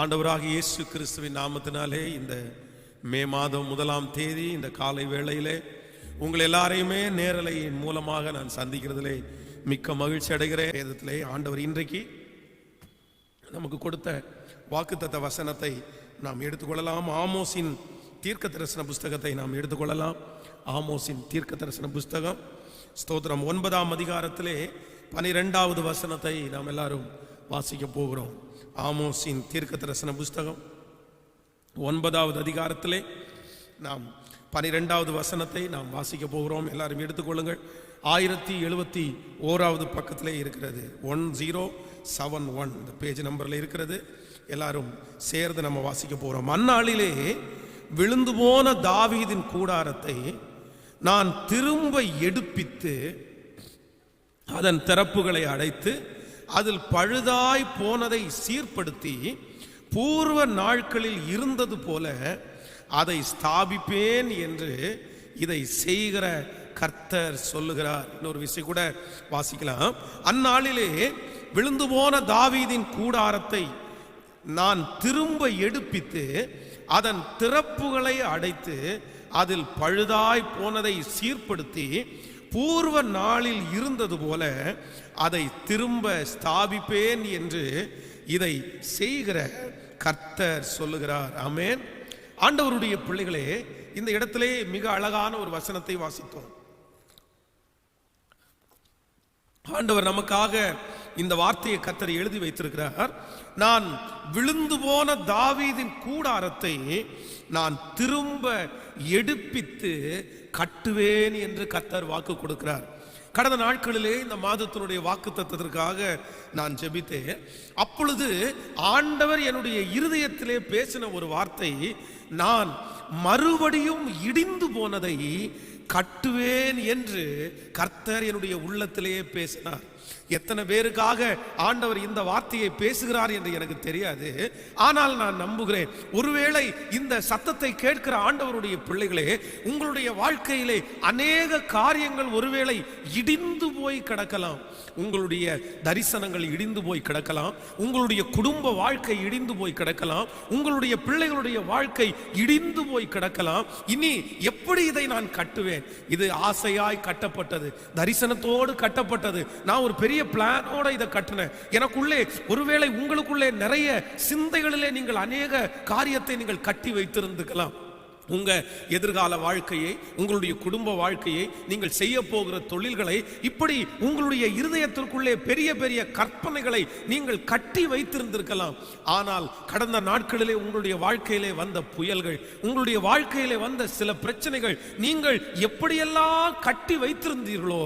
ஆண்டவராகிய இயேசு கிறிஸ்துவின் நாமத்தினாலே இந்த மே மாதம் 1ஆம் தேதி இந்த காலை வேளையிலே உங்கள் எல்லாரையுமே நேரலையின் மூலமாக நான் சந்திக்கிறதிலே மிக்க மகிழ்ச்சி அடைகிறேன். வேதத்திலே ஆண்டவர் இன்றைக்கு நமக்கு கொடுத்த வாக்குத்தத்த வசனத்தை நாம் எடுத்துக்கொள்ளலாம். ஆமோஸின் தீர்க்க தரிசன புஸ்தகத்தை நாம் எடுத்துக்கொள்ளலாம். ஆமோஸின் தீர்க்க தரிசன புஸ்தகம் ஸ்தோத்திரம் 9ஆம் அதிகாரத்திலே 12வது வசனத்தை நாம் எல்லாரும் வாசிக்க போகிறோம். ஆமோஸின் தீர்க்க தரிசன புஸ்தகம் 9வது அதிகாரத்திலே நாம் 12வது வசனத்தை நாம் வாசிக்க போகிறோம். எல்லாரும் எடுத்துக்கொள்ளுங்கள். 1071வது பக்கத்திலே இருக்கிறது. 1071 இந்த பேஜ் நம்பர்ல இருக்கிறது. எல்லாரும் சேர்ந்து நம்ம வாசிக்க போகிறோம். அந்நாளிலே விழுந்து போன தாவீதின் கூடாரத்தை நான் திரும்ப எடுப்பித்து அதன் திறப்புகளை அடைத்து அதில் பழுதாய் போனதை சீர்படுத்தி பூர்வ நாட்களில் இருந்தது போல அதை ஸ்தாபிப்பேன் என்று இதை செய்கிற கர்த்தர் சொல்லுகிறார். இன்னொரு விஷயம் கூட வாசிக்கலாம். அந்நாளிலே விழுந்து போன தாவீதின் கூடாரத்தை நான் திரும்ப எடுப்பித்து அதன் திறப்புகளை அடைத்து அதில் பழுதாய் போனதை சீர்படுத்தி பூர்வ நாளில் இருந்தது போல அதை திரும்ப ஸ்தாபிப்பேன் என்று இதை செய்கிற கர்த்தர் சொல்லுகிறார். ஆமென். ஆண்டவருடைய பிள்ளைகளே, இந்த இடத்திலே மிக அழகான ஒரு வசனத்தை வாசித்தோம். ஆண்டவர் நமக்காக இந்த வார்த்தையை கர்த்தர் எழுதி வைத்திருக்கிறார். நான் விழுந்து போன தாவீதின் கூடாரத்தை நான் திரும்ப எடுப்பித்து கட்டுவேன் என்று கர்த்தர் வாக்கு கொடுக்கிறார். கடந்த நாட்களிலே இந்த மாதத்தினுடைய வாக்கு தத்தத்திற்காக நான் ஜெபித்தேன். அப்பொழுது ஆண்டவர் என்னுடைய இருதயத்திலே பேசின ஒரு வார்த்தை, நான் மறுபடியும் இடிந்து போனதை கட்டுவேன் என்று கர்த்தர் என்னுடைய உள்ளத்திலேயே பேசினார். எத்தனை பேருக்காக ஆண்டவர் இந்த வார்த்தையை பேசுகிறார் என்று எனக்கு தெரியாது. ஆனால் நான் நம்புகிறேன், ஒருவேளை இந்த சத்தத்தை கேட்கிற ஆண்டவருடைய பிள்ளைகளே, உங்களுடைய வாழ்க்கையிலே அநேக காரியங்கள் ஒருவேளை இடிந்து போய் கிடக்கலாம். உங்களுடைய தரிசனங்கள் இடிந்து போய் கிடக்கலாம். உங்களுடைய குடும்ப வாழ்க்கை இடிந்து போய் கிடக்கலாம். உங்களுடைய பிள்ளைகளுடைய வாழ்க்கை இடிந்து போய் கிடக்கலாம். இனி எப்படி இதை நான் கட்டுவேன்? இது ஆசையாய் கட்டப்பட்டது, தரிசனத்தோடு கட்டப்பட்டது. நான் ஒரு பெரிய பிளானோட இதை கட்டினேன். எனக்குள்ளே ஒருவேளை உங்களுக்குள்ளே நிறைய சிந்தைகளிலே நீங்கள் அநேக காரியத்தை நீங்கள் கட்டி வைத்திருந்துக்கலாம். உங்க எதிர்கால வாழ்க்கையை, உங்களுடைய குடும்ப வாழ்க்கையை, நீங்கள் செய்ய போகிற தொழில்களை, இப்படி உங்களுடைய இருதயத்திற்குள்ளே பெரிய பெரிய கற்பனைகளை நீங்கள் கட்டி வைத்திருந்திருக்கலாம். ஆனால் கடந்த நாட்களிலே உங்களுடைய வாழ்க்கையிலே வந்த புயல்கள், உங்களுடைய வாழ்க்கையிலே வந்த சில பிரச்சனைகள், நீங்கள் எப்படியெல்லாம் கட்டி வைத்திருந்தீர்களோ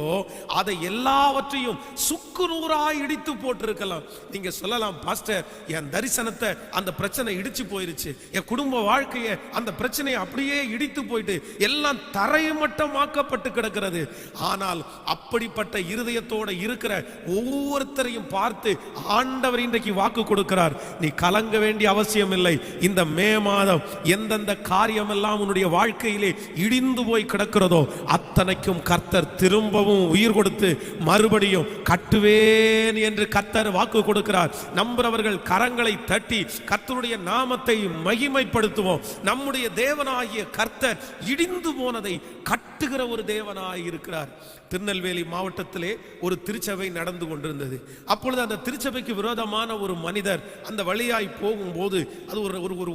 அதை எல்லாவற்றையும் சுக்குநூறாய் இடித்து போட்டிருக்கலாம். நீங்க சொல்லலாம், பாஸ்டர், என் தரிசனத்தை அந்த பிரச்சனை இடிச்சு போயிருச்சு, என் குடும்ப வாழ்க்கையை அந்த பிரச்சனையை அப்படியே இடித்து போயிட்டு எல்லாம் தரைமட்டமாக்கப்பட்டு கிடக்கிறது. ஆனால் அப்படிப்பட்ட இருதயத்தோட இருக்கிற ஒவ்வொருத்தரையும் பார்த்து ஆண்டவர் இன்றைக்கு வாக்கு கொடுக்கிறார், நீ கலங்க வேண்டிய அவசியம் இல்லை. இந்த மே மாதம் எந்தெந்த காரியம் எல்லாம் உன்னுடைய வாழ்க்கையிலே இடிந்து போய் கிடக்கிறதோ அத்தனைக்கும் கர்த்தர் திரும்பவும் உயிர் கொடுத்து மறுபடியும் கட்டுவேன் என்று கர்த்தர் வாக்கு கொடுக்கிறார். நம்புறவர்கள் கரங்களை தட்டி கர்த்தருடைய நாமத்தை மகிமைப்படுத்துவோம். நம்முடைய தேவனாகிய கர்த்தர் இடிந்து போனதை கட்டுகிற ஒரு தேவனாய் இருக்கிறார். திருநெல்வேலி மாவட்டத்திலே ஒரு திருச்சபை நடந்து கொண்டிருந்தது. அப்பொழுது அந்த திருச்சபைக்கு விரோதமான ஒரு மனிதர் அந்த வழியாய் போகும்போது அது ஒரு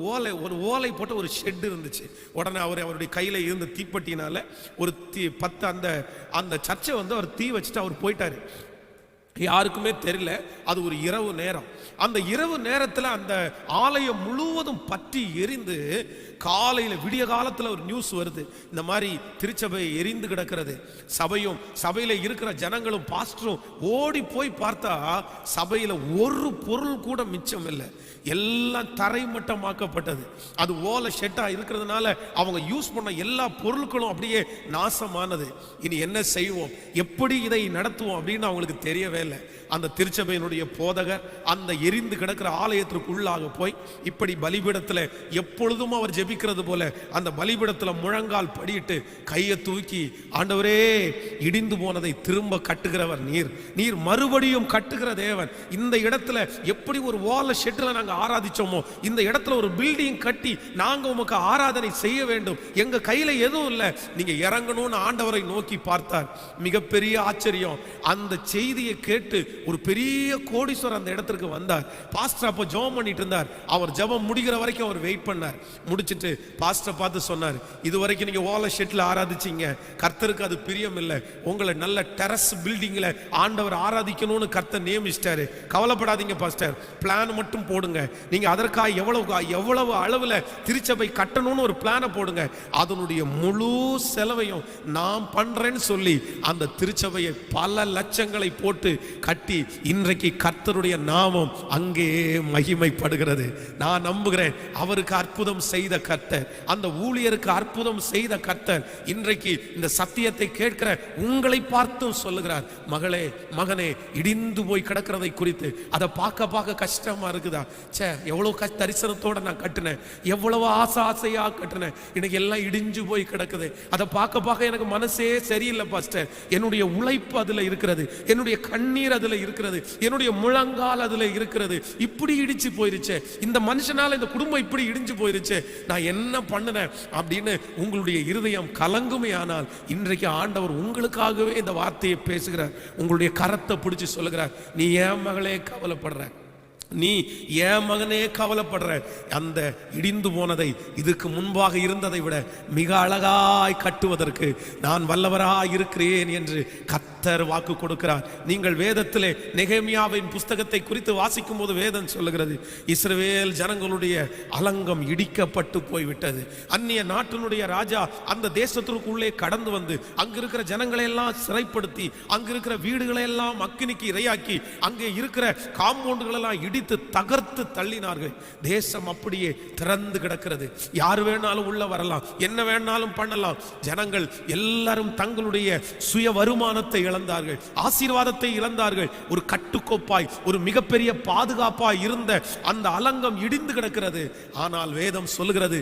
ஓலை போட்ட ஒரு ஷெட் இருந்துச்சு. உடனே அவருடைய கையில இருந்த தீப்பெட்டினால ஒரு 10 அந்த சர்ச்சை அவர் தீ வச்சுட்டு அவர் போயிட்டாரு. யாருக்குமே தெரியல. அது ஒரு இரவு நேரம். அந்த இரவு நேரத்தில் அந்த ஆலயம் முழுவதும் பற்றி எரிந்து, காலையில் விடிய காலத்தில் ஒரு நியூஸ் வருது, இந்த மாதிரி திருச்சபை எரிந்து கிடக்கிறது. சபையில் இருக்கிற ஜனங்களும் பாஸ்டரும் ஓடி போய் பார்த்தா சபையில் ஒரு பொருள் கூட மிச்சம் இல்லை, எல்லாம் தரைமட்டமாக்கப்பட்டது. அது ஓலை ஷெட்டா இருக்கிறதுனால அவங்க யூஸ் பண்ண எல்லா பொருட்களும் அப்படியே நாசமானது. இனி என்ன செய்வோம், எப்படி இதை நடத்துவோம் அப்படின்னு அவங்களுக்கு தெரியவே இல்லை. அந்த திருச்சபையினுடைய போதகர் அந்த எரிந்து கிடக்கிற ஆலயத்திற்குள்ளாக போய் இப்படி பலிபீடத்தில் எப்பொழுதும் அவர் ஜெபிக்கிறது போல அந்த பலிபீடத்தில் முழங்கால் படியிட்டு கையை தூக்கி, ஆண்டவரே, இடிந்து போனதை திரும்ப கட்டுகிறவர் நீர், நீர் மறுபடியும் கட்டுகிற தேவன். இந்த இடத்துல எப்படி ஒரு வால் ஷெட்டில் நாங்கள் ஆராதிச்சோமோ இந்த இடத்துல ஒரு பில்டிங் கட்டி நாங்கள் உமக்கு ஆராதனை செய்ய வேண்டும். எங்க கையில எதுவும் இல்லை, நீங்க இறங்கணும்னு ஆண்டவரை நோக்கி பார்த்தார். மிகப்பெரிய ஆச்சரியம். அந்த செய்தியை கேட்டு ஒரு பெரிய கோடீஸ்வரர் அந்த இடத்திற்கு வந்தார். பாஸ்டர் அப்போ ஜெபம் பண்ணிட்டு இருந்தார். அவர் ஜெபம் முடிகிற வரைக்கும் அவர் வெயிட் பண்ணார். முடிச்சிட்டு பாஸ்டர் பார்த்து சொன்னார், இது வரைக்கும் நீங்க ஓலை ஷெட்ல ஆராதிச்சீங்க, கர்த்தருக்கு அது பிரியம் இல்லை. உங்களை நல்ல டெரஸ் பில்டிங்ல ஆண்டவர் ஆராதிக்கணும்னு கர்த்தர் நியமிச்சிட்டாரு. கவலைப்படாதீங்க பாஸ்டர், பிளான் மட்டும் போடுங்க. நீங்க அதற்காக எவ்வளவு அளவுல திருச்சபை கட்டணும்னு ஒரு பிளானை போடுங்க. அதனுடைய முழு செலவையும் நான் பண்றேன்னு சொல்லி அந்த திருச்சபையை பல லட்சங்களை போட்டு கட்டி இன்றைக்கு கர்த்தருடைய நாமம் அங்கே மகிமைப்படுகிறது. நான் நம்புகிறேன் அவருக்கு அற்புதம் செய்த கர்த்தர், அந்த ஊழியருக்கு அற்புதம் செய்த கர்த்தர் இன்றைக்கு இந்த சத்தியத்தை கேட்கிற உங்களை பார்த்தும் சொல்லுகிறார், மகளே, மகனே, இடிந்து போய் கிடக்கிறதை குறித்து அதை பார்க்க கஷ்டமா இருக்குதா? சே, எவ்வளவு தரிசனத்தோட நான் கட்டினேன், எவ்வளவு ஆசையா கட்டினேன், இன்னைக்கு எல்லாம் இடிஞ்சு போய் கிடக்குது. அதை பார்க்க எனக்கு மனசே சரியில்லை பாஸ்டர். என்னுடைய உழைப்பு அதுல இருக்கிறது, என்னுடைய கண்ணீர் அதுல இருக்கிறது, என்னுடைய முழங்கால் அதுல இருக்கிறது. இப்படி இடிச்சு போயிருச்சு, இந்த மனுஷனால இந்த குடும்பம் இப்படி இடிஞ்சு போயிருச்சு, நான் என்ன பண்ணுனேன் அப்படின்னு உங்களுடைய இருதயம் கலங்குமே. ஆனால் இன்றைக்கு ஆண்டவர் உங்களுக்காகவே இந்த வார்த்தையை பேசுகிறார். உங்களுடைய கரத்தை பிடிச்சு சொல்லுகிறார், நீ ஏன் மகளே கவலைப்படுற, நீ ஏன் மகனே கவலைப்படுற, அந்த இடிந்து போனதை இதுக்கு முன்பாக இருந்ததை விட மிக அழகாய் கட்டுவதற்கு நான் வல்லவராய் இருக்கிறேன் என்று கர்த்தர் வாக்கு கொடுக்கிறார். நீங்கள் வேதத்திலே நெகேமியாவின் புஸ்தகத்தை குறித்து வாசிக்கும் போது வேதம் சொல்லுகிறது, இஸ்ரவேல் ஜனங்களுடைய அலங்கம் இடிக்கப்பட்டு போய்விட்டது. அந்நிய நாட்டினுடைய ராஜா அந்த தேசத்திற்குள்ளே கடந்து வந்து அங்கு இருக்கிற ஜனங்களை எல்லாம் சிறைப்படுத்தி அங்கு இருக்கிற வீடுகளை எல்லாம் அக்கினிக்கு இரையாக்கி அங்கே இருக்கிற காம்பவுண்டுகள் எல்லாம் இடித்து தகர்த்து தள்ளினார்கள். தேசம் அப்படியே திறந்து கிடக்கிறது. யார் வேணாலும் உள்ள வரலாம், என்ன வேணாலும் பண்ணலாம். ஜனங்கள் எல்லாரும் தங்களுடைய சுய வருமானத்தை இழந்தார்கள், ஆசீர்வாதத்தை இழந்தார்கள். ஒரு கட்டுக்கோப்பாய், ஒரு மிகப்பெரிய பாதுகாப்பாய் இருந்த அந்த அலங்கம் இடிந்து கிடக்கிறது. ஆனால் வேதம் சொல்லுகிறது,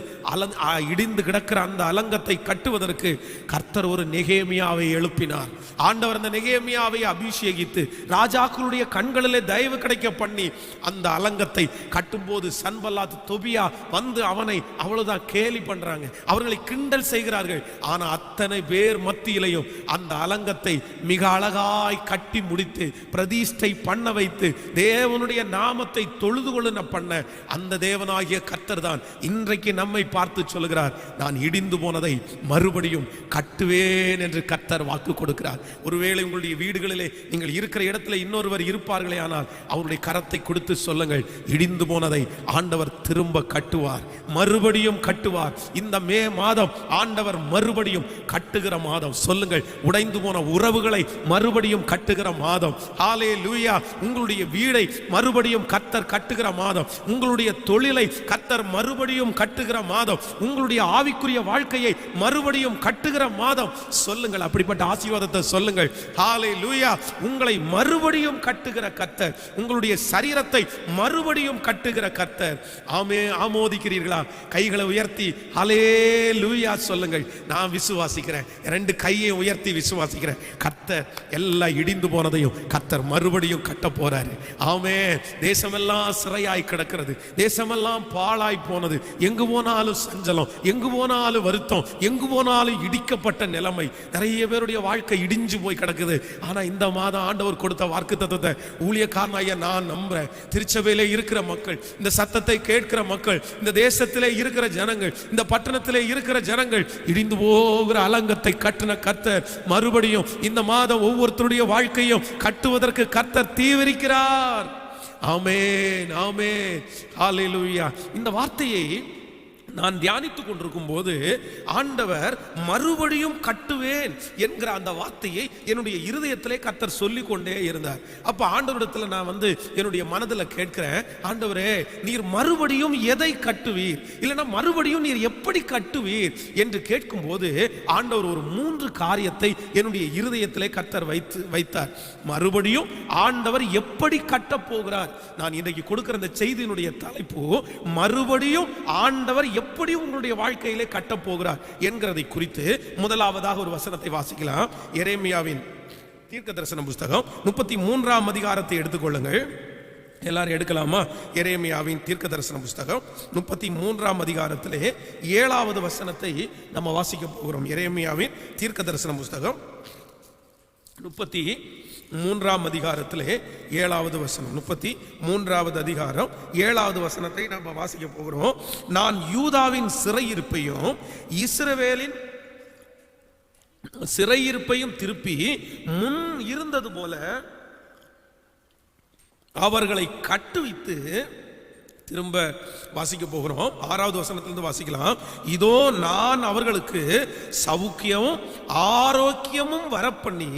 இடிந்து கிடக்கிற அந்த அலங்கத்தை கட்டுவதற்கு கர்த்தர் ஒரு நெகேமியாவை எழுப்பினார். ஆண்டவர் அந்த நெகேமியாவை அபிஷேகித்து ராஜாக்களுடைய கண்களிலே தயவு கிடைக்க பண்ணி அந்த அலங்கத்தை கட்டும்போது சன்பல்லாத், தொபியா வந்து அவனை அவ்வளவுதான் கேலி பண்றாங்க, அவர்களை கிண்டல் செய்கிறார்கள். ஆனா அத்தனை பேர் மத்தியிலையும் அந்த அலங்கத்தை மிக அழகாய் கட்டி முடித்து பிரதிஷ்டை பண்ண வைத்து தேவனுடைய நாமத்தை தொழுது கொள்ள பண்ண அந்த தேவனாகிய கர்த்தர் தான் இன்றைக்கு நம்மை பார்த்து சொல்லுகிறார், நான் இடிந்து போனதை மறுபடியும் கட்டுவேன் என்று கர்த்தர் வாக்கு கொடுக்கிறார். ஒருவேளை உங்களுடைய வீடுகளிலே நீங்கள் இருக்கிற இடத்துல இன்னொருவர் இருப்பார்களே, ஆனால் அவருடைய கரத்தை கொடுத்து சொல்லுங்கள், இடிந்து போனதை ஆண்டவர் திரும்ப கட்டுவார், மறுபடியும் கட்டுவார். இந்த மே மாதம் ஆண்டவர் மறுபடியும் கட்டுகிற மாதம். சொல்லுங்கள், உடைந்து போன உறவுகளை மறுபடியும் கட்டுகிற மாதம். ஹல்லேலூயா. உங்களுடைய வீடை மறுபடியும் கர்த்தர் கட்டுகிற மாதம், உங்களுடைய தொழிலை கர்த்தர் மறுபடியும் கட்டுகிற மாதம், உங்களுடைய ஆவிக்குரிய வாழ்க்கையை மறுபடியும் கட்டுகிற மாதம். சொல்லுங்கள், அப்படிப்பட்ட ஆசீர்வாதத்தை சொல்லுங்கள். ஹல்லேலூயா. உங்களை மறுபடியும் கட்டுகிற கர்த்தர், உங்களுடைய சரீரத்தை மறுபடியும் கட்டுகிற கர்த்தர். ஆமே, ஆமோதிக்கிறீர்களா? கைகளை உயர்த்தி ஹல்லேலூயா சொல்லுங்கள். நான் விசுவாசிக்கிறேன், ரெண்டு கையை உயர்த்தி விசுவாசிக்கிறேன். கர்த்தர் எல்லா இடிந்து போனதையும் கர்த்தர் மறுபடியும் கட்ட போறாரு. ஆமே. தேசமெல்லாம் சிறையாய் கிடக்கிறது, தேசமெல்லாம் பாழாய் போனது, எங்கு போனாலும் சஞ்சலம், எங்கு போனாலும் வருத்தம், எங்கு போனாலும் இடிக்கப்பட்ட நிலைமை. நிறைய பேருடைய வாழ்க்கை இடிஞ்சு போய் கிடக்குது. ஆனா இந்த மாதம் ஆண்டவர் கொடுத்த வாக்குத்தத்தத்தை ஊழியக்காரனாகிய நான் நம்புறேன். திருச்சபையிலே இருக்கிற மக்கள், இந்த சத்தத்தை கேட்கிற மக்கள், இந்த தேசத்திலே இருக்கிற ஜனங்கள், இந்த பட்டணத்திலே இருக்கிற ஜனங்கள், இடிந்து போகிற அலங்கத்தை கட்டின கர்த்தர் மறுபடியும் இந்த மாதம் ஒவ்வொருத்தருடைய வாழ்க்கையும் கட்டுவதற்கு கர்த்தர் தீவிரிக்கிறார். ஆமென், ஆமென், ஹல்லேலூயா. இந்த வார்த்தையை நான் தியானித்துக் கொண்டிருக்கும் போது ஆண்டவர் மறுபடியும் கட்டுவேன் என்கிற அந்த வார்த்தையை என்னுடைய இருதயத்திலே கர்த்தர் சொல்லிக் கொண்டே இருந்தார். அப்ப ஆண்டவரிடத்துல நான் என்னுடைய மனதில் கேட்கிறேன், ஆண்டவரே நீர் மறுபடியும் எதை கட்டுவீர், இல்லைன்னா மறுபடியும் நீர் எப்படி கட்டுவீர் என்று கேட்கும் போது ஆண்டவர் ஒரு 3 காரியத்தை என்னுடைய இருதயத்திலே கர்த்தர் வைத்தார். மறுபடியும் ஆண்டவர் எப்படி கட்டப் போகிறார். நான் இன்றைக்கு கொடுக்கிற இந்த செய்தியினுடைய தலைப்பு மறுபடியும் ஆண்டவர் எப்படி உங்களுடைய வாழ்க்கையிலே கட்டப் போகிறார் என்கிறதை குறித்து முதலாவதாக ஒரு வசனத்தை வாசிக்கலாம். எரேமியாவின் தீர்க்கதரிசன புஸ்தகம் 33ஆம் அதிகாரத்தை எடுத்துக்கொள்ளுங்கள். எல்லாரும் எடுக்கலாமா? எரேமியாவின் தீர்க்கதரிசன புஸ்தகம் 33ஆம் அதிகாரத்திலே 7வது வசனத்தை நம்ம வாசிக்க போகிறோம். எரேமியாவின் தீர்க்கதரிசன புஸ்தகம் 33ஆம் அதிகாரத்திலே 7வது வசனம். 33வது அதிகாரம் 7வது வசனத்தை நம்ம வாசிக்க போகிறோம். நான் யூதாவின் சிறையிருப்பையும் இஸ்ரவேலின் சிறையிருப்பையும் திருப்பி முன் இருந்தது போல அவர்களை கட்டுவித்து, திரும்ப வாசிக்க போகிறோம். 6வது வசனத்திலிருந்து வாசிக்கலாம். இதோ நான் அவர்களுக்கு சவுக்கியமும் ஆரோக்கியமும் வரப்பண்ணி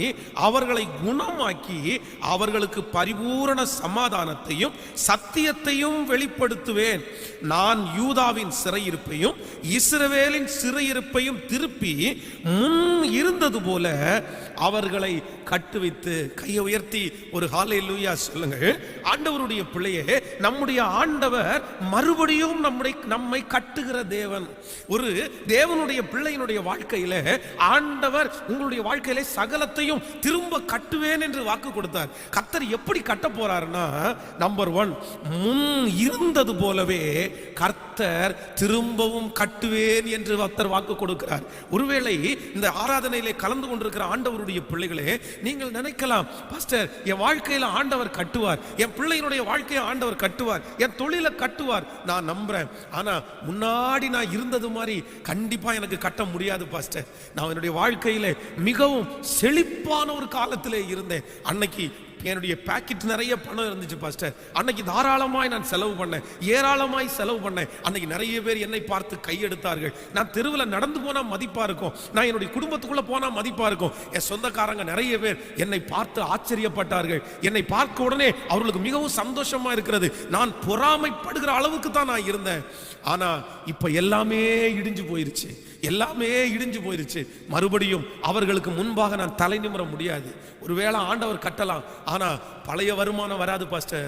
அவர்களை குணமாக்கி அவர்களுக்கு பரிபூரண சமாதானத்தையும் சத்தியத்தையும் வெளிப்படுத்துவேன். நான் யூதாவின் சிறையிருப்பையும் இஸ்ரவேலின் சிறையிருப்பையும் திருப்பி முன் இருந்தது போல அவர்களை கட்டுவித்து. கையை உயர்த்தி ஒரு ஹல்லேலூயா சொல்லுங்கள். ஆண்டவருடைய பிள்ளையே, நம்முடைய ஆண்டவர் மறுபடியும் நம்மை கட்டுகிற தேவன். ஒரு தேவனுடைய பிள்ளையினுடைய வாழ்க்கையில ஆண்டவர் உங்களுடைய வாழ்க்கையில சகலத்தையும் திரும்ப கட்டுவேன் என்று வாக்கு கொடுத்தார். கர்த்தர் எப்படி கட்ட போறாருன்னா, நம்பர் 1, முன் இருந்தது போலவே கர்த்தர் திரும்பவும் கட்டுவேன் என்று கர்த்தர் வாக்கு கொடுக்கிறார். ஒருவேளை இந்த ஆராதனையிலே கலந்து கொண்டிருக்கிற ஆண்டவருடைய பிள்ளைகளே, நீங்கள் நினைக்கலாம், பாஸ்டர் என் வாழ்க்கையில ஆண்டவர் கட்டுவார், என் பிள்ளையினுடைய வாழ்க்கையை ஆண்டவர் கட்டுவார், என் தொழிலை கட்டுவார். நான் நம்புறேன். ஆனா முன்னாடி நான் இருந்தது மாதிரி கண்டிப்பா எனக்கு கட்ட முடியாது பாஸ்டர். நான் என்னுடைய வாழ்க்கையில மிகவும் செழிப்பான ஒரு காலத்திலே இருந்தேன். அன்னைக்கு என்னுடைய பாக்கெட் நிறைய பணம் இருந்துச்சு பாஸ்டர். அன்னைக்கு தாராளமாய் நான் செலவு பண்ணேன், ஏராளமாய் செலவு பண்ணேன். அன்னைக்கு நிறைய பேர் என்னை பார்த்து கையெடுத்தார்கள். நான் தெருவில் நடந்து போனா மதிப்பா இருக்கும், நான் என்னுடைய குடும்பத்துக்குள்ள போனா மதிப்பா இருக்கும். என் சொந்தக்காரங்க நிறைய பேர் என்னை பார்த்து ஆச்சரியப்பட்டார்கள். என்னை பார்க்க உடனே அவர்களுக்கு மிகவும் சந்தோஷமா இருக்கிறது. நான் பொறாமைப்படுகிற அளவுக்கு தான் நான் இருந்தேன். ஆனா இப்ப எல்லாமே இடிஞ்சு போயிருச்சு, எல்லாமே இடிஞ்சு போயிருச்சு. மறுபடியும் அவர்களுக்கு முன்பாக நான் தலை நிமிர முடியாது. ஒருவேளை ஆண்டவர் கட்டலாம், ஆனா பழைய வருமானம் வராது பாஸ்டர்,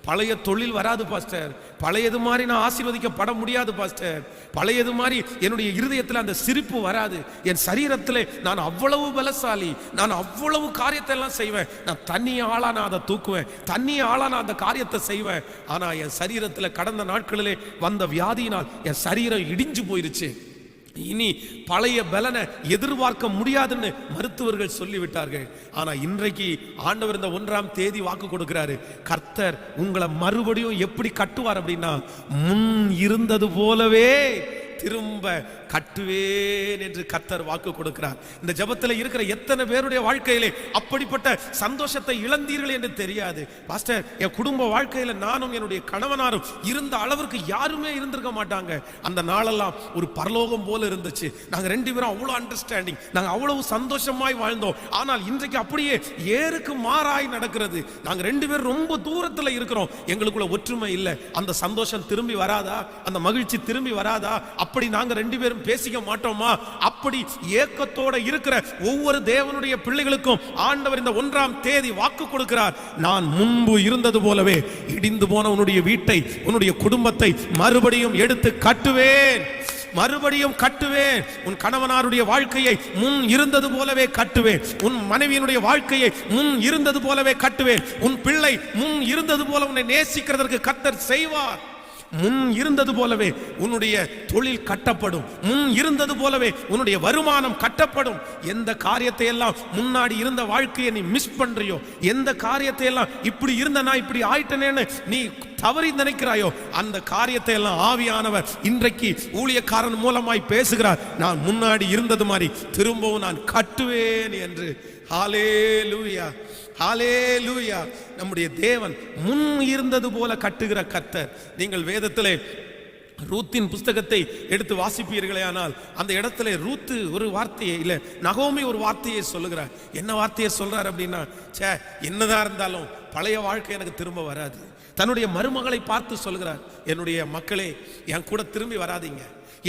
பழைய தொழில் வராது பாஸ்டர், பழையது மாதிரி நான் ஆசீர்வதிக்கப்பட முடியாது பாஸ்டர், பழையது மாதிரி என்னுடைய இருதயத்தில் அந்த சிரிப்பு வராது. என் சரீரத்தில் நான் அவ்வளவு பலசாலி, நான் அவ்வளவு காரியத்தை எல்லாம் செய்வேன். நான் தண்ணி ஆளா நான் அதை தூக்குவேன், தண்ணி ஆளா நான் அந்த காரியத்தை செய்வேன். ஆனா என் சரீரத்தில் கடந்த நாட்களிலே வந்த வியாதியினால் என் சரீரம் இடிஞ்சு போயிருச்சு. இனி பழைய பலனை எதிர்பார்க்க முடியாதுன்னு மருத்துவர்கள் சொல்லிவிட்டார்கள். ஆனா இன்றைக்கு ஆண்டவர் இந்த 1ஆம் தேதி வாக்கு கொடுக்கிறாரு, கர்த்தர் உங்களை மறுபடியும் எப்படி கட்டுவார் அப்படின்னா, முன் இருந்தது போலவே திரும்ப கட்டுவேன் என்று கர்த்தர் வாக்கு கொடுக்கிறார். இந்த ஜெபத்தில் இருக்கிற எத்தனை பேருடைய வாழ்க்கையிலே அப்படிப்பட்ட சந்தோஷத்தை இழந்தீர்கள் என்று தெரியாது. பாஸ்டர், என் குடும்ப வாழ்க்கையில நானும் என்னுடைய கணவனாரும் இருந்த அளவிற்கு யாருமே இருந்திருக்க மாட்டாங்க. அந்த நாளெல்லாம் ஒரு பரலோகம் போல இருந்துச்சு. நாங்க 2 பேரும் அவ்வளவு அண்டர்ஸ்டாண்டிங், நாங்க அவ்வளவு சந்தோஷமாய் வாழ்ந்தோம். ஆனால் இன்றைக்கு அப்படியே ஏருக்கு மாறாய் நடக்கிறது. நாங்க 2 பேரும் ரொம்ப தூரத்துல இருக்கிறோம், எங்களுக்குள்ள ஒற்றுமை இல்லை. அந்த சந்தோஷம் திரும்பி வராதா? அந்த மகிழ்ச்சி திரும்பி வராதா? அப்படி நாங்க 2 பேரும் பேசிக்க மாட்டோமா? அப்படி ஏக்கத்தோட இருக்கிற ஒவ்வொரு தேவனுடைய பிள்ளைகளுக்கும் ஆண்டவர் இந்த 1ஆம் தேதி வாக்கு கொடுக்கிறார், நான் முன்பு இருந்தது போலவே இடிந்து போன உன்னுடைய வீட்டை, உன்னுடைய குடும்பத்தை மறுபடியும் எடுத்து கட்டுவேன், மறுபடியும் கட்டுவேன். உன் கணவனாருடைய வாழ்க்கையை முன் இருந்தது போலவே கட்டுவேன், உன் மனைவியினுடைய வாழ்க்கையை முன் இருந்தது போலவே கட்டுவேன், உன் பிள்ளை முன் இருந்தது போல உன்னை நேசிக்கிறதற்கு கர்த்தர் செய்வார். முன் இருந்தது போலவே உன்னுடைய தொழில் கட்டப்படும், முன் இருந்தது போலவே உன்னுடைய வருமானம் கட்டப்படும். எந்த காரியத்தை எல்லாம் முன்னாடி இருந்த வாழ்க்கையை நீ மிஸ் பண்றியோ, எந்த காரியத்தை எல்லாம் இப்படி இருந்த நான் இப்படி ஆயிட்டனேன்னு நீ தவறி நினைக்கிறாயோ, அந்த காரியத்தை எல்லாம் ஆவியானவர் இன்றைக்கு ஊழியக்காரன் மூலமாய் பேசுகிறார். நான் முன்னாடி இருந்தது மாதிரி திரும்பவும் நான் கட்டுவேன் என்று. ஹல்லேலூயா, ஹல்லேலூயா. நம்முடைய தேவன் முன் இருந்தது போல கட்டுகிற கர்த்தர். நீங்கள் வேதத்திலே ரூத்தின் புஸ்தகத்தை எடுத்து வாசிப்பீர்களே ஆனால் அந்த இடத்துல ரூத்து ஒரு வார்த்தையை இல்ல, நகோமி ஒரு வார்த்தையை சொல்லுகிறார். என்ன வார்த்தையை சொல்றார் அப்படின்னா, என்னதான் இருந்தாலும் பழைய வாழ்க்கை எனக்கு திரும்ப வராது. தன்னுடைய மருமகளை பார்த்து சொல்கிறார், என்னுடைய மக்களே என் கூட திரும்பி வராதீங்க.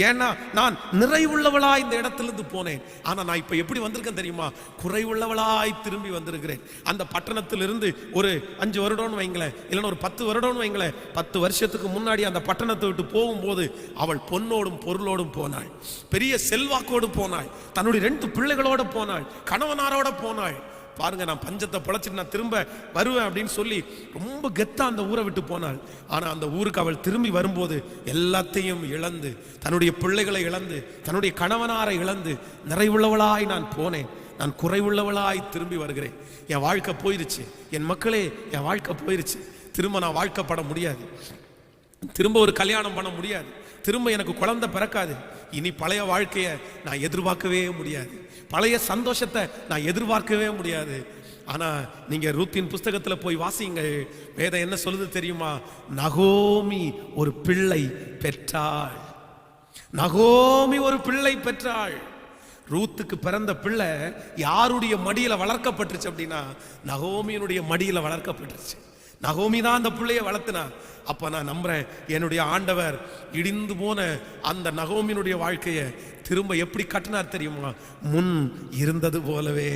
ஏன்னா நான் நிறைவுள்ளவளாய் இந்த இடத்திலிருந்து போனேன். ஆனா நான் இப்ப எப்படி வந்திருக்கேன் தெரியுமா? குறைவுள்ளவளாய் திரும்பி வந்திருக்கிறேன். அந்த பட்டணத்திலிருந்து ஒரு 5 வருடம்னு வைங்களேன், இல்லைன்னா ஒரு 10 வருடம்னு வைங்களேன். 10 வருஷத்துக்கு முன்னாடி அந்த பட்டணத்தை விட்டு போகும்போது அவள் பொன்னோடும் பொருளோடும் போனாள், பெரிய செல்வாக்கோடு போனாள், தன்னுடைய 2 பிள்ளைகளோடு போனாள், கணவனாரோட போனாள். பாருங்க, நான் பஞ்சத்தை பிழைச்சிட்டு நான் திரும்ப வருவேன் அப்படின்னு சொல்லி ரொம்ப கெத்தா அந்த ஊரை விட்டு போனாள். ஆனா அந்த ஊருக்கு அவள் திரும்பி வரும்போது எல்லாத்தையும் இழந்து, தன்னுடைய பிள்ளைகளை இழந்து, தன்னுடைய கணவனாரை இழந்து, நிறைவுள்ளவளாய் நான் போனேன், நான் குறைவுள்ளவளாய் திரும்பி வருகிறேன். என் வாழ்க்கை போயிருச்சு, என் மக்களே என் வாழ்க்கை போயிருச்சு. திரும்ப நான் வாழ்க்கைப்பட முடியாது, திரும்ப ஒரு கல்யாணம் பண்ண முடியாது, திரும்ப எனக்கு குழந்தை பிறக்காது. இனி பழைய வாழ்க்கையை நான் எதிர்பார்க்கவே முடியாது, பழைய சந்தோஷத்தை நான் எதிர்பார்க்கவே முடியாது. ஆனா நீங்க ரூத்தின் புஸ்தகத்துல போய் வாசிங்க, வேதம் என்ன சொல்லுது தெரியுமா? நகோமி ஒரு பிள்ளை பெற்றாள். நகோமி ஒரு பிள்ளை பெற்றாள். ரூத்துக்கு பிறந்த பிள்ளை யாருடைய மடியில வளர்க்கப்பட்டுருச்சு அப்படின்னா, நகோமியினுடைய மடியில வளர்க்கப்பட்டுருச்சு. நகோமி தான் அந்த பிள்ளைய வளர்த்தினா. அப்ப நான் நம்புறேன், என்னுடைய ஆண்டவர் இடிந்து போன அந்த நகோமியினுடைய வாழ்க்கையை திரும்ப எப்படி கட்டினார் தெரியுமா? முன் இருந்தது போலவே.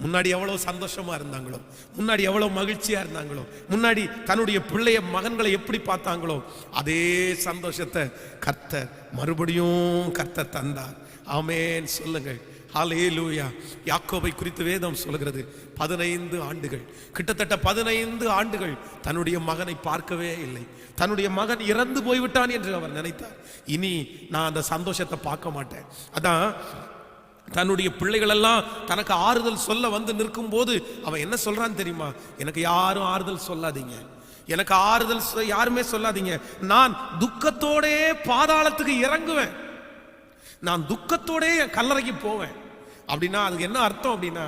முன்னாடி எவ்வளவு சந்தோஷமா இருந்தாங்களோ, முன்னாடி எவ்வளவு மகிழ்ச்சியா இருந்தாங்களோ, முன்னாடி தன்னுடைய பிள்ளைய மகன்களை எப்படி பார்த்தாங்களோ, அதே சந்தோஷத்தை கர்த்தர் மறுபடியும் கர்த்தர் தந்தார். ஆமென் சொல்லுங்கள். ஹல்லேலூயா. யாக்கோபை குறித்து வேதம் சொல்கிறது, 15 ஆண்டுகள், கிட்டத்தட்ட 15 ஆண்டுகள் தன்னுடைய மகனை பார்க்கவே இல்லை. தன்னுடைய மகன் இறந்து போய்விட்டான் என்று அவர் நினைத்தார். இனி நான் அந்த சந்தோஷத்தை பார்க்க மாட்டேன். அதான் தன்னுடைய பிள்ளைகள் எல்லாம் தனக்கு ஆறுதல் சொல்ல வந்து நிற்கும் போது அவன் என்ன சொல்றான் தெரியுமா? எனக்கு யாரும் ஆறுதல் சொல்லாதீங்க, எனக்கு ஆறுதல் யாருமே சொல்லாதீங்க, நான் துக்கத்தோடே பாதாளத்துக்கு இறங்குவேன், நான் துக்கத்தோடே என் கல்லறைக்கு போவேன். அப்படின்னா அதுக்கு என்ன அர்த்தம் அப்படின்னா,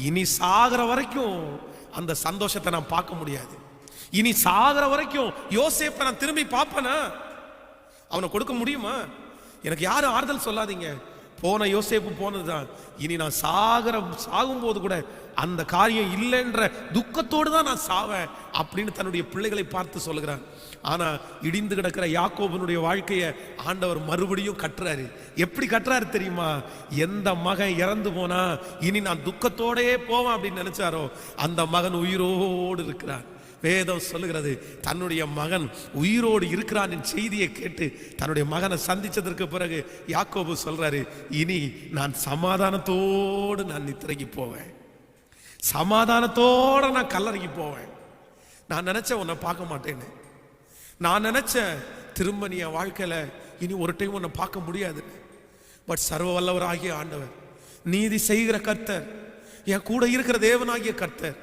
இனி சாகிற வரைக்கும் அந்த சந்தோஷத்தை நான் பார்க்க முடியாது. இனி சாகிற வரைக்கும் யோசேப்பை நான் திரும்பி பார்ப்பேனா? அவனை கொடுக்க முடியுமா? எனக்கு யாரும் ஆறுதல் சொல்லாதீங்க, போன யோசேப்பு போனதுதான், இனி நான் சாகும்போது கூட அந்த காரியம் இல்லைன்ற துக்கத்தோடு தான் நான் சாவேன் அப்படின்னு தன்னுடைய பிள்ளைகளை பார்த்து சொல்லுகிறான். ஆனா இடிந்து கிடக்கிற யாக்கோபனுடைய வாழ்க்கையை ஆண்டவர் மறுபடியும் கட்டுறாரு. எப்படி கட்டுறாரு தெரியுமா? எந்த மகன் இறந்து போனா இனி நான் துக்கத்தோடே போவேன் அப்படின்னு நினைச்சாரோ, அந்த மகன் உயிரோடு இருக்கிறான். வேதம் சொல்லுகிறது, தன்னுடைய மகன் உயிரோடு இருக்கிறான் என் செய்தியை கேட்டு தன்னுடைய மகனை சந்திச்சதற்கு பிறகு யாக்கோபு சொல்றாரு, இனி நான் சமாதானத்தோடு நான் நித்திரைக்கு போவேன், சமாதானத்தோட நான் கல்லறைக்கு போவேன். நான் நினைச்ச உன்னை பார்க்க மாட்டேன்னு, நான் நினைச்ச திரும்ப நீ என் வாழ்க்கையில இனி ஒரு டைம் உன்னை பார்க்க முடியாது. பட் சர்வ வல்லவராகிய ஆண்டவர், நீதி செய்கிற கர்த்தர், என் கூட இருக்கிற தேவனாகிய கர்த்தர்,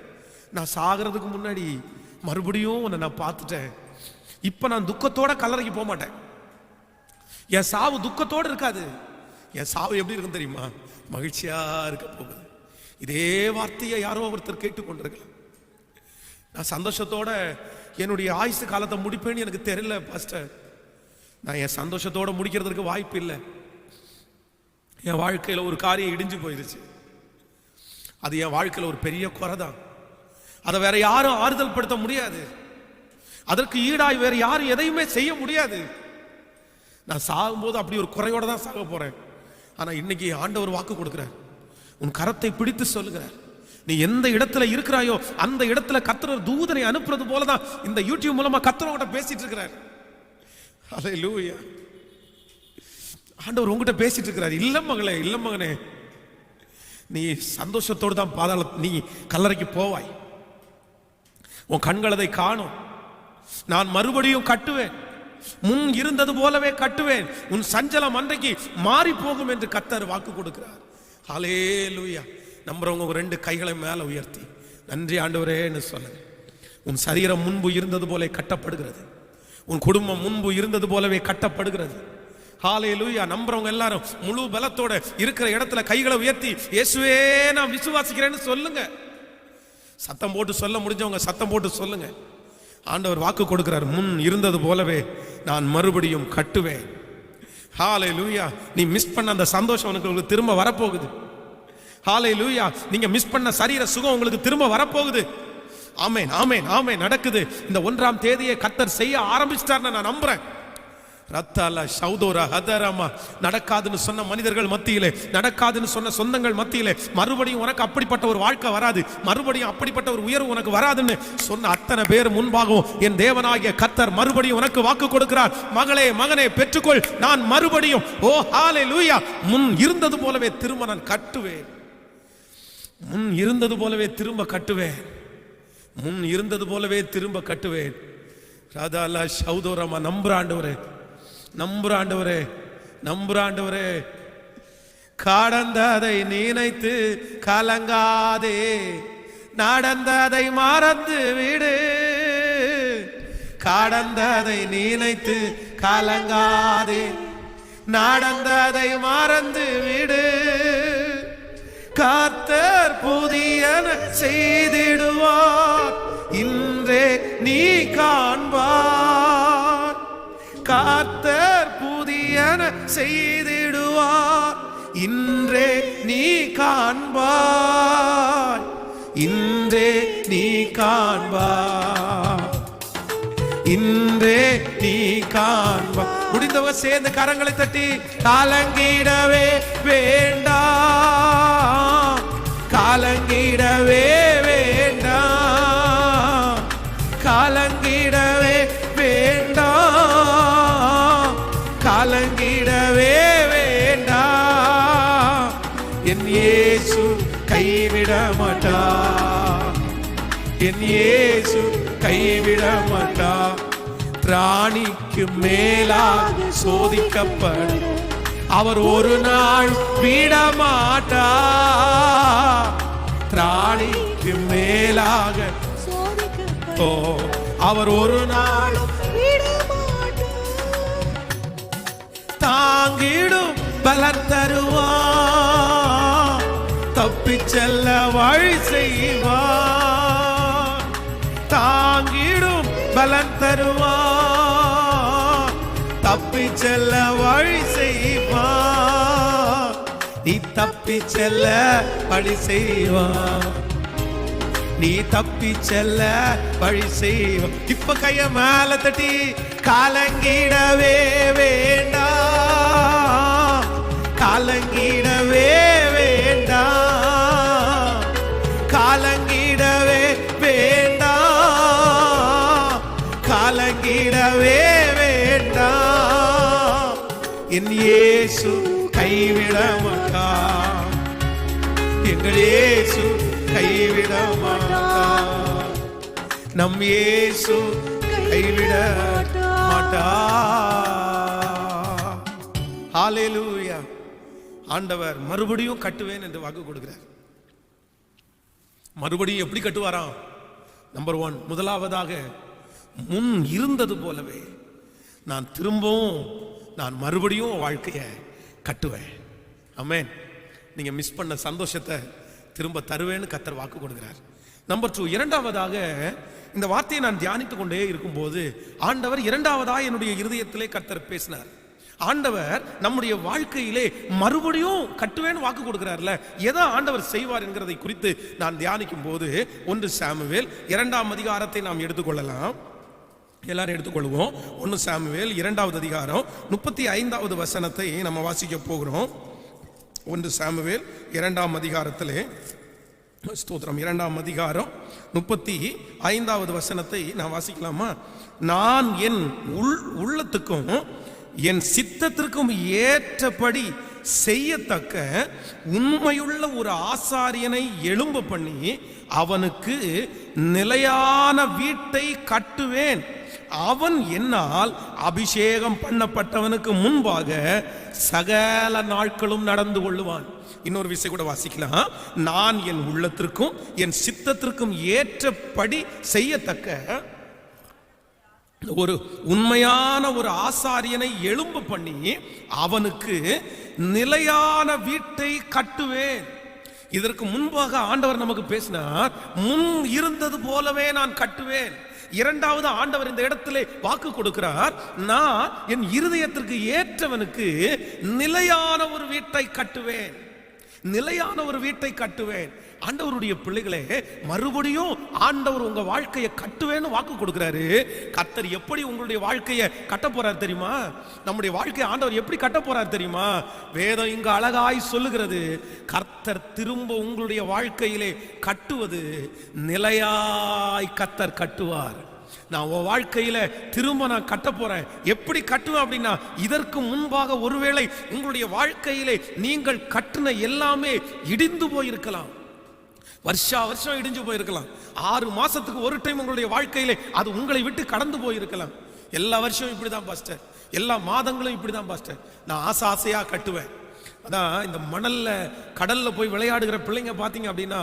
நான் சாகிறதுக்கு முன்னாடி மறுபடியும் உன்னை நான் பார்த்துட்டேன். இப்ப நான் துக்கத்தோட கல்லறைக்கு போக மாட்டேன். என் சாவு துக்கத்தோடு இருக்காது. என் சாவு எப்படி இருக்கும் தெரியுமா? மகிழ்ச்சியா இருக்க போகுது. இதே வார்த்தையை யாரோ ஒருத்தர் கேட்டுக்கொண்டிருக்கலாம். நான் சந்தோஷத்தோட என்னுடைய ஆயுசு காலத்தை முடிப்பேன்னு எனக்கு தெரியல பாஸ்டர். நான் என் சந்தோஷத்தோட முடிக்கிறதுக்கு வாய்ப்பு இல்லை. என் வாழ்க்கையில ஒரு காரியம் இடிஞ்சு போயிருச்சு. அது என் வாழ்க்கையில ஒரு பெரிய குறை தான். அதை வேற யாரும் ஆறுதல் படுத்த முடியாது. அதற்கு ஈடாய் வேற யாரும் எதையுமே செய்ய முடியாது. நான் சாகும்போது அப்படி ஒரு குறையோட தான் சாக போறேன். ஆனா இன்னைக்கு ஆண்டவர் வாக்கு கொடுக்கிறார், உன் கரத்தை பிடித்து சொல்லுகிறார், நீ எந்த இடத்துல இருக்கிறாயோ அந்த இடத்துல கர்த்தர் தூதனை அனுப்புறது போலதான் இந்த யூடியூப் மூலமா கர்த்தரோட பேசிட்டு இருக்கிறார். ஹல்லேலூயா. ஆண்டவர் உங்ககிட்ட பேசிட்டு இருக்கிறார். இல்ல மகளே, இல்ல மகனே, நீ சந்தோஷத்தோடு தான் நீ கல்லறைக்கு போவாய். உன் கண்கள் அதை காணும். நான் மறுபடியும் கட்டுவேன், முன் இருந்தது போலவே கட்டுவேன், உன் சஞ்சலம் அன்றைக்கு மாறி போகும் என்று கர்த்தர் வாக்கு கொடுக்கிறார். ஹல்லேலூயா. நம்புறவங்க 2 கைகளை மேல உயர்த்தி நன்றி ஆண்டவரேன்னு சொல்லுங்க. உன் சரீரம் முன்பு இருந்தது போல கட்டப்படுகிறது, உன் குடும்பம் முன்பு இருந்தது போலவே கட்டப்படுகிறது. ஹல்லேலூயா. நம்புறவங்க எல்லாரும் முழு பலத்தோட இருக்கிற இடத்துல கைகளை உயர்த்தி இயேசுவே நான் விசுவாசிக்கிறேன்னு சொல்லுங்க. சத்தம் போட்டு சொல்ல முடிஞ்சவங்க சத்தம் போட்டு சொல்லுங்க. ஆண்டவர் வாக்கு கொடுக்கிறார், முன் இருந்தது போலவே நான் மறுபடியும் கட்டுவேன். ஹல்லேலூயா. நீ மிஸ் பண்ண அந்த சந்தோஷம் உங்களுக்கு திரும்ப வரப்போகுது. ஹல்லேலூயா. நீங்க மிஸ் பண்ண சரீர சுகம் உங்களுக்கு திரும்ப வரப்போகுது. ஆமென், ஆமென், ஆமென். நடக்குது. இந்த 1ஆம் தேதியை கர்த்தர் செய்ய ஆரம்பிச்சிட்டார்னு நான் நம்புறேன். ரத்தால சௌதோரா ஹதரமா. நடக்காதுன்னு சொன்ன மனிதர்கள் மத்தியிலே, நடக்காதுன்னு சொன்ன சொந்தங்கள் மத்தியிலே, மறுபடியும் உனக்கு அப்படிப்பட்ட ஒரு வாழ்க்கை வராது, மறுபடியும் அப்படிப்பட்ட ஒரு உயர்வு உனக்கு வராதுன்னு சொன்ன அத்தனை பேர் முன்பாகவும் என் தேவனாகிய கர்த்தர் மறுபடியும் உனக்கு வாக்கு கொடுக்கிறார். மகளே, மகனே, பெற்றுக்கொள். நான் மறுபடியும், ஓ ஹல்லேலூயா, முன் இருந்தது போலவே திரும்ப நான் கட்டுவேன். முன் இருந்தது போலவே திரும்ப கட்டுவேன். முன் இருந்தது போலவே திரும்ப கட்டுவேன். ராதாலா சௌதோரமா. நம்புறாண்டவரே, நம்புறாண்டவரே, நம்புறாண்டவரே. கடந்ததை நினைத்து கலங்காதே, நடந்ததை மறந்து விடு. கடந்ததை நினைத்து கலங்காதே, நடந்ததை மறந்து விடு. கர்த்தர் புதியன செய்திடுவார், இன்றே நீ காண்பார். கர்த்தர் புதியன செய்திடுவார், இன்றே நீ காண்பார். இன்றே நீ காண்பார். இன்றே நீ காண்பார். முடிந்தவங்க சேர்ந்து கரங்களை தட்டி கலங்கிடவே வேண்டாம், கலங்கிடவே வேண்டாம், கலங்கிடவே வேண்டாம், கலங்கிடவே வேண்டாம். என் இயேசு கைவிட மாட்டார், என் இயேசு கைவிட மாட்டார். ராணிக்கு மேலாக சோதிக்கப்படும் அவர் ஒரு நாள் விடமாட்டார். ராணிக்கு மேலாக அவர் ஒரு நாள் தாங்கிடும் பலன் தருவார், தப்பிச் செல்ல வழி செய்வார். தாங்கிடும் பலன் தருவார், தப்பிச் செல்ல வழி செய்வார். நீ தப்பிச் செல்ல வழி செய்வார், நீ தப்பிச் செல்ல வழி செய்வார். இப்ப கைய மேல தட்டி கலங்கிடவே வேண்டாம், கலங்கிடவே வேண்டாம், கலங்கிடவே வேண்டாம், கலங்கிடவே வேண்டாம். என் இயேசு கைவிட மாட்டார், எங்கள் இயேசு கைவிட மாட்டார். நம் இயேசு கைவிட மாட்டார். ஹல்லேலூயா. ஆண்டவர் மறுபடியும் கட்டுவேன் என்று வாக்கு கொடுக்கிறார். மறுபடியும் எப்படி கட்டுவாராம்? நம்பர் 1, முதலாவதாக முன் இருந்தது போலவே நான் திரும்பவும், நான் மறுபடியும் வாழ்க்கையை கட்டுவேன். ஆமென். நீங்க மிஸ் பண்ண சந்தோஷத்தை திரும்ப தருவேன்னு கர்த்தர் வாக்கு கொடுக்கிறார். நம்பர் 2, இரண்டாவதாக இந்த வார்த்தையை நான் தியானித்துக் கொண்டே இருக்கும்போது ஆண்டவர் இரண்டாவதாக என்னுடைய இருதயத்திலே கர்த்தர் பேசினார். ஆண்டவர் நம்முடைய வாழ்க்கையிலே மறுபடியும் கட்டுவேன்னு வாக்கு கொடுக்கிறார்ல, எதை ஆண்டவர் செய்வார் என்கிறதை குறித்து நான் தியானிக்கும் போது 1 சாமுவேல் 2ஆம் அதிகாரத்தை நாம் எடுத்துக்கொள்ளலாம். எல்லாரும் எடுத்துக்கொள்வோம். 1 சாமுவேல் 2வது அதிகாரம் 35வது வசனத்தை நம்ம வாசிக்க போகிறோம். 1 சாமுவேல் 2ஆம் அதிகாரத்திலே ஸ்தோத்திரம் 2ஆம் அதிகாரம் 35வது வசனத்தை நான் வாசிக்கலாமா? நான் என் உள்ளத்துக்கும் என் சித்தத்திற்கும் ஏற்றபடி செய்யத்தக்க உண்மையுள்ள ஒரு ஆசாரியனை எழும்ப பண்ணி அவனுக்கு நிலையான வீட்டை கட்டுவேன். அவன் என்னால் அபிஷேகம் பண்ணப்பட்டவனுக்கு முன்பாக சகல நாட்களும் நடந்து கொள்ளுவான். இன்னொரு விஷயம் கூட வாசிக்கலாம். நான் என் உள்ளத்திற்கும் என் சித்தத்திற்கும் ஏற்றபடி செய்யத்தக்க ஒரு உண்மையான ஒரு ஆசாரியனை எழும்ப பண்ணி அவனுக்கு நிலையான வீட்டை கட்டுவேன். இதற்கு முன்பாக ஆண்டவர் நமக்கு பேசினார், முன் இருந்தது போலவே நான் கட்டுவேன். இரண்டாவது ஆண்டவர் இந்த இடத்திலே வாக்கு கொடுக்கிறார், நான் என் இருதயத்திற்கு ஏற்றவனுக்கு நிலையான ஒரு வீட்டை கட்டுவேன். நிலையான ஒரு வீட்டை கட்டுவேன். ஆண்டவருடைய பிள்ளைகளே, மறுபடியும் ஆண்டவர் உங்க வாழ்க்கையை கட்டுவேன்னு வாக்கு கொடுக்கிறாரு. கர்த்தர் எப்படி உங்களுடைய வாழ்க்கையை கட்ட போறார் தெரியுமா? நம்முடைய வாழ்க்கையை ஆண்டவர் எப்படி கட்ட போறார் தெரியுமா? வேதம் இங்கு அழகாய் சொல்லுகிறது, கர்த்தர் திரும்ப உங்களுடைய வாழ்க்கையிலே கட்டுவது நிலையாய் கர்த்தர் கட்டுவார். நான் உன் வாழ்க்கையில திரும்ப நான் கட்ட போறேன். எப்படி கட்டுவேன் அப்படின்னா, இதற்கு முன்பாக ஒருவேளை உங்களுடைய வாழ்க்கையிலே நீங்கள் கட்டின எல்லாமே இடிந்து போயிருக்கலாம், வருஷம் இடிஞ்சு போயிருக்கலாம், 6 மாசத்துக்கு ஒரு டைம் உங்களுடைய வாழ்க்கையிலே அது உங்களை விட்டு கடந்து போயிருக்கலாம். எல்லா வருஷமும் இப்படிதான் பாஸ்டர், எல்லா மாதங்களும் இப்படிதான் பாஸ்டர், நான் ஆசையா கட்டுவேன். அதான் இந்த மணல்ல கடல்ல போய் விளையாடுகிற பிள்ளைங்க பார்த்தீங்க அப்படின்னா,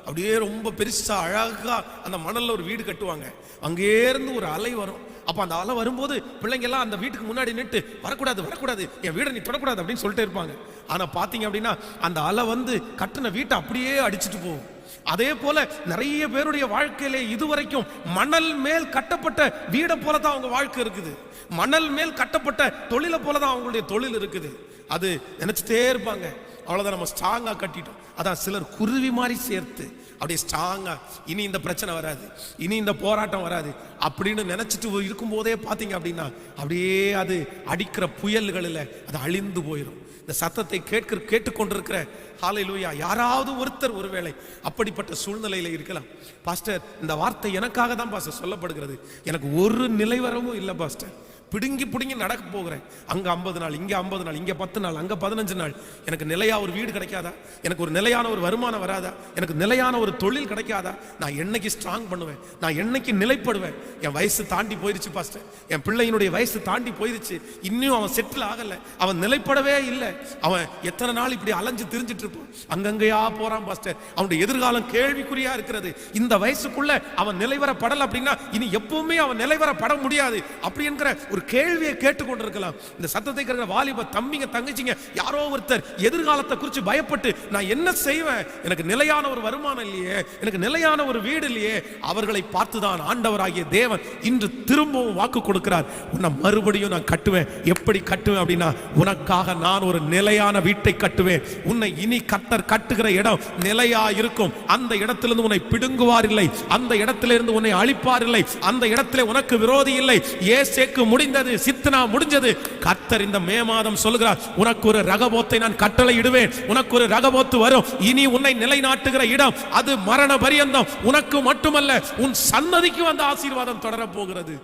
அப்படியே ரொம்ப பெருசா அழகா அந்த மணல்ல ஒரு வீடு கட்டுவாங்க. அங்கே இருந்து ஒரு அலை வரும். அப்ப அந்த அலை வரும்போது பிள்ளைங்க எல்லாம் அந்த வீட்டுக்கு முன்னாடி நின்று வரக்கூடாது, என் வீடை நீ தொடக்கூடாது அப்படின்னு சொல்லிட்டு இருப்பாங்க. ஆனா பாத்தீங்க அப்படின்னா அந்த அலை வந்து கட்டின வீட்டை அப்படியே அடிச்சுட்டு போகும். அதே போல நிறைய பேருடைய வாழ்க்கையிலே இதுவரைக்கும் மணல் மேல் கட்டப்பட்ட வீடை போலதான் அவங்க வாழ்க்கை இருக்குது. மணல் மேல் கட்டப்பட்ட தொழிலை போலதான் அவங்களுடைய தொழில் இருக்குது. அது நினைச்சிட்டே இருப்பாங்க, அவ்வளவுதான் நம்ம ஸ்ட்ராங்கா கட்டிட்டோம். அதான் சிலர் குருவி மாதிரி சேர்த்து அப்படியே ஸ்ட்ராங்கா, இனி இந்த பிரச்சனை வராது, இனி இந்த போராட்டம் வராது அப்படின்னு நினைச்சிட்டு இருக்கும் போதே பாத்தீங்க அப்படின்னா அப்படியே அது அடிக்கிற புயல்களில் அது அழிந்து போயிடும். இந்த சத்தத்தை கேட்டுக்கொண்டிருக்கிற ஹல்லேலூயா யாராவது ஒருத்தர் ஒருவேளை அப்படிப்பட்ட சூழ்நிலையில இருக்கலாம். பாஸ்டர், இந்த வார்த்தை எனக்காக தான் பாஸ்டர் சொல்லப்படுகிறது. எனக்கு ஒரு நிலைவரமும் இல்லை பாஸ்டர், பிடுங்கி நடக்க போகிறேன். அங்க 50 நாள், இங்க 50 நாள், இங்க 10 நாள், அங்க 15 நாள். எனக்கு நிலையா ஒரு வீடு கிடைக்காதா? எனக்கு ஒரு நிலையான ஒரு வருமானம் வராதா? எனக்கு நிலையான ஒரு தொழில் கிடைக்காதா? நான் என்னைக்கு ஸ்ட்ராங் பண்ணுவேன்? நான் என்னைக்கு நிலைப்படுவேன்? என் வயசு தாண்டி போயிருச்சு பாஸ்டர், என் பிள்ளையினுடைய வயசு தாண்டி போயிருச்சு, இன்னும் அவன் செட்டில் ஆகல, அவன் நிலைப்படவே இல்லை. அவன் எத்தனை நாள் இப்படி அலைஞ்சு திரிஞ்சிட்டு இருப்பான், அங்கங்கயா போறான் பாஸ்டர். அவனுடைய எதிர்காலம் கேள்விக்குறியா இருக்கிறது. இந்த வயசுக்குள்ள அவன் நிலைவரப்படல அப்படின்னா இனி எப்பவுமே அவன் நிலைவரப்பட முடியாது அப்படி என்கிற ஒரு கேள்வியை கேட்டுக்கொண்டிருக்கலாம். இந்த சத்தத்தை கேட்கிற வாலிப தம்பிங்க தங்கச்சிங்க யாரோ ஒருத்தர் எதிர்காலத்தை குறித்து பயப்பட்டு நான் என்ன செய்வேன், எனக்கு நிலையான ஒரு வருமானம் இல்லையே, எனக்கு நிலையான ஒரு வீடு இல்லையே, அவர்களை பார்த்துதான் ஆண்டவராகிய தேவன் இன்று திரும்பவும் வாக்கு கொடுக்கிறார், உன்னை மறுபடியும் நான் கட்டுவேன். எப்படி கட்டுவேன் அப்படின்னா, உனக்காக நான் ஒரு நிலையான வீட்டை கட்டுவேன். உன்னை இனி கர்த்தர் கட்டுகிற இடம் நிலையா இருக்கும். அந்த இடத்திலிருந்து உன்னை பிடுங்குவார் இல்லை, அந்த இடத்திலிருந்து உன்னை அழிப்பார் இல்லை, அந்த இடத்திலே உனக்கு விரோதி இல்லை. ஏசேக்கு முடிந்தது, சித்னா முடிஞ்சது. கர்த்தர் இந்த மே மாதம் சொல்கிறார், உனக்கு ஒரு ரகபோத்தை நான் கட்டளை இடுவேன், உனக்கு ஒரு ரகபோத்து வரும். இனி உன்னை நிலைநாட்டுகிற இடம் அது மரண பரியந்தம். உனக்கு மட்டுமல்ல, உன் சன்னதிக்கு அந்த ஆசீர்வாதம் தொடர போகிறது.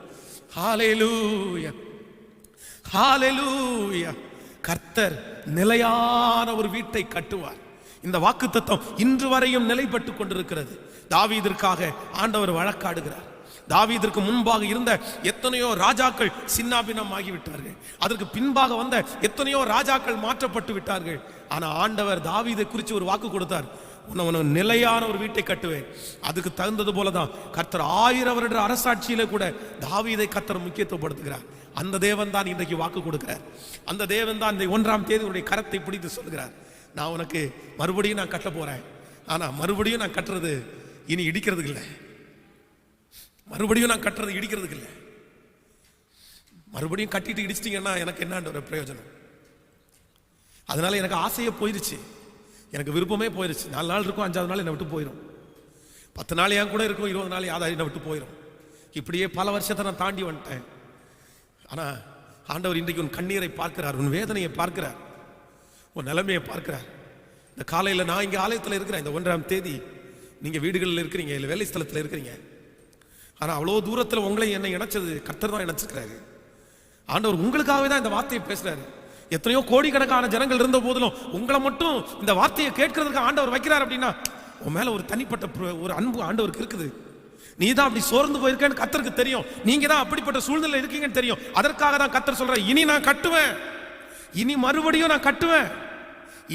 ஹல்லேலூயா, ஹல்லேலூயா. கர்த்தர் நிலையான ஒரு வீட்டை கட்டுவார். இந்த வாக்குத்தத்தம் இன்று வரையும் நிலைப்பட்டு கொண்டிருக்கிறது. தாவீதிற்காக ஆண்டவர் வழக்காடுகிறார். தாவீதிற்கு முன்பாக இருந்த எத்தனையோ ராஜாக்கள் சின்னாபின்னம் ஆகிவிட்டார்கள். அதற்கு பின்பாக வந்த எத்தனையோ ராஜாக்கள் மாற்றப்பட்டு விட்டார்கள். ஆனா ஆண்டவர் தாவீதை குறித்து ஒரு வாக்கு கொடுத்தார், உன்னை நிலையான ஒரு வீட்டை கட்டுவேன். அதுக்கு தகுந்தது போலதான் கர்த்தர் 1000 வருட அரசாட்சியில கூட தாவீதை கர்த்தர் முக்கியத்துவப்படுத்துகிறார். அந்த தேவன் தான் இன்றைக்கு வாக்கு கொடுக்கிறார். அந்த தேவன் தான் இந்த 1ஆம் தேதி உன்னுடைய கரத்தை பிடித்து சொல்கிறார், நான் உனக்கு மறுபடியும் நான் கட்ட போறேன். ஆனா மறுபடியும் நான் கட்டுறது இனி இடிக்கிறதுக்கு இல்லை, மறுபடியும் நான் கட்டுறது இடிக்கிறதுக்கு இல்லை. மறுபடியும் கட்டிட்டு இடிச்சிட்டீங்கன்னா எனக்கு என்னன்ற ஒரு பிரயோஜனம்? அதனால எனக்கு ஆசையே போயிருச்சு, எனக்கு விருப்பமே போயிருச்சு. 4 நாள் இருக்கும், 5ஆவது நாள் என்னை விட்டு போயிடும். 10 நாள் என் கூட இருக்கும், 20 நாள் யாராவது என்னை விட்டு போயிடும். இப்படியே பல வருஷத்தை நான் தாண்டி வந்துட்டேன். ஆனா ஆண்டவர் இன்றைக்கு உன் கண்ணீரை பார்க்கிறார், உன் வேதனையை பார்க்கிறார், உன் நிலைமையை பார்க்கிறார். இந்த காலையில் நான் இங்கே ஆலயத்தில் இருக்கிறேன். இந்த 1ஆம் தேதி நீங்க வீடுகளில் இருக்கிறீங்க, இல்லை வேலை ஸ்தலத்தில் இருக்கிறீங்க. ஆனா அவ்வளோ தூரத்தில் உங்களை என்னை இணைச்சது கர்த்தர் தான் இணைச்சிருக்கிறாரு. ஆண்டவர் உங்களுக்காகவே தான் இந்த வார்த்தையை பேசுறாரு. எத்தனையோ கோடிக்கணக்கான ஜனங்கள் இருந்த போதிலும் உங்களை மட்டும் இந்த வார்த்தையை கேட்கறதுக்கு ஆண்டவர் வைக்கிறார் அப்படின்னா, உன் மேல ஒரு தனிப்பட்ட ஒரு அன்பு ஆண்டவருக்கு இருக்குது. நீ தான் அப்படி சோர்ந்து போயிருக்கேன்னு கர்த்தருக்கு தெரியும், நீங்க தான் அப்படிப்பட்ட சூழ்நிலை இருக்கீங்கன்னு தெரியும். அதற்காக தான் கர்த்தர் சொல்றார், இனி நான் கட்டுவேன், இனி மறுபடியும் நான் கட்டுவேன்.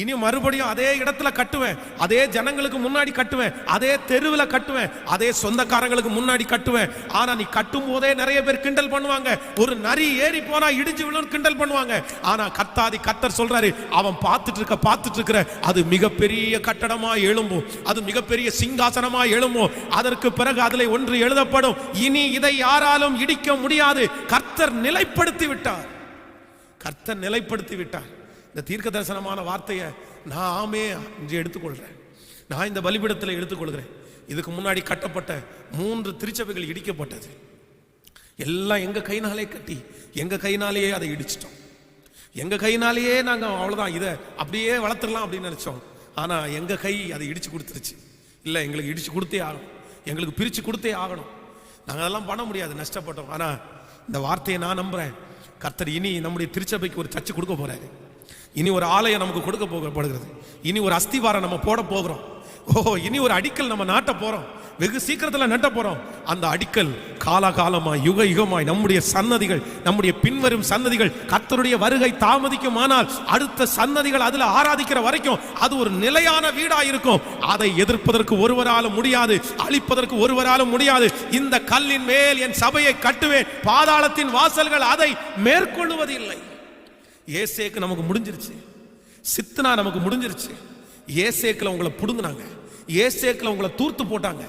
இனி மறுபடியும் அதே இடத்துல கட்டுவேன், அதே ஜனங்களுக்கு முன்னாடி கட்டுவேன், அதே தெருவில் கட்டுவேன், அதே சொந்தக்காரங்களுக்கு முன்னாடி கட்டுவேன். ஆனா நீ கட்டும் போதே நிறைய பேர் கிண்டல் பண்ணுவாங்க. ஒரு நரி ஏறி போனா இடிஞ்சு விழும் கிண்டல் பண்ணுவாங்க. ஆனா கர்த்தர் சொல்றாரு, அவன் பார்த்துட்டு இருக்கிற அது மிகப்பெரிய கட்டடமா எழும்பும், அது மிகப்பெரிய சிங்காசனமா எழும்பும். அதற்கு பிறகு அதில் ஒன்று எழுதப்படும், இனி இதை யாராலும் இடிக்க முடியாது. கர்த்தர் நிலைப்படுத்தி விட்டார். கர்த்தர் நிலைப்படுத்தி விட்டார். இந்த தீர்க்க தரிசனமான வார்த்தையை நாமே இன்று எடுத்துக்கொள்கிறேன். நான் இந்த பலிபீடத்தில் எடுத்துக்கொள்கிறேன். இதுக்கு முன்னாடி கட்டப்பட்ட 3 திருச்சபைகள் இடிக்கப்பட்டது. எல்லாம் எங்க கைனாலே கட்டி எங்க கைனாலேயே அதை இடிச்சிட்டோம். எங்க கைனாலேயே நாங்கள் அவ்வளோதான், இதை அப்படியே வளர்த்துடலாம் அப்படின்னு நினைச்சோம். ஆனா எங்க கை அதை இடிச்சு கொடுத்துருச்சு. இல்லை, எங்களுக்கு இடிச்சு கொடுத்தே ஆகணும், எங்களுக்கு பிரிச்சு கொடுத்தே ஆகணும். நாங்கள் அதெல்லாம் பண்ண முடியாது, நஷ்டப்பட்டோம். ஆனா இந்த வார்த்தையை நான் நம்புறேன். கர்த்தர் இனி நம்முடைய திருச்சபைக்கு ஒரு சர்ச்சை கொடுக்க போறாரு. இனி ஒரு ஆலயம் நமக்கு கொடுக்க போகப்படுகிறது. இனி ஒரு அஸ்திவாரம் நம்ம போட போகிறோம். இனி ஒரு அடிக்கல் நம்ம நாட்ட போறோம். வெகு சீக்கிரத்தில் நட்ட போறோம். அந்த அடிக்கல் காலகாலமாய் யுக யுகமாய் நம்முடைய சன்னதிகள், நம்முடைய பின்வரும் சன்னதிகள், கர்த்தருடைய வருகை தாமதிக்குமானால் அடுத்த சன்னதிகள் அதுல ஆராதிக்கிற வரைக்கும் அது ஒரு நிலையான வீடா இருக்கும். அதை எதிர்ப்பதற்கு ஒருவராலும் முடியாது, அழிப்பதற்கு ஒருவராலும் முடியாது. இந்த கல்லின் மேல் என் சபையை கட்டுவேன், பாதாளத்தின் வாசல்கள் அதை மேற்கொள்வதில்லை. ஏசேக்கு நமக்கு முடிஞ்சிருச்சு, சித்னா நமக்கு முடிஞ்சிருச்சு. ஏசேக்குல உங்களை புடுங்கினாங்க, ஏசேக்குல உங்களை தூர்த்து போட்டாங்க,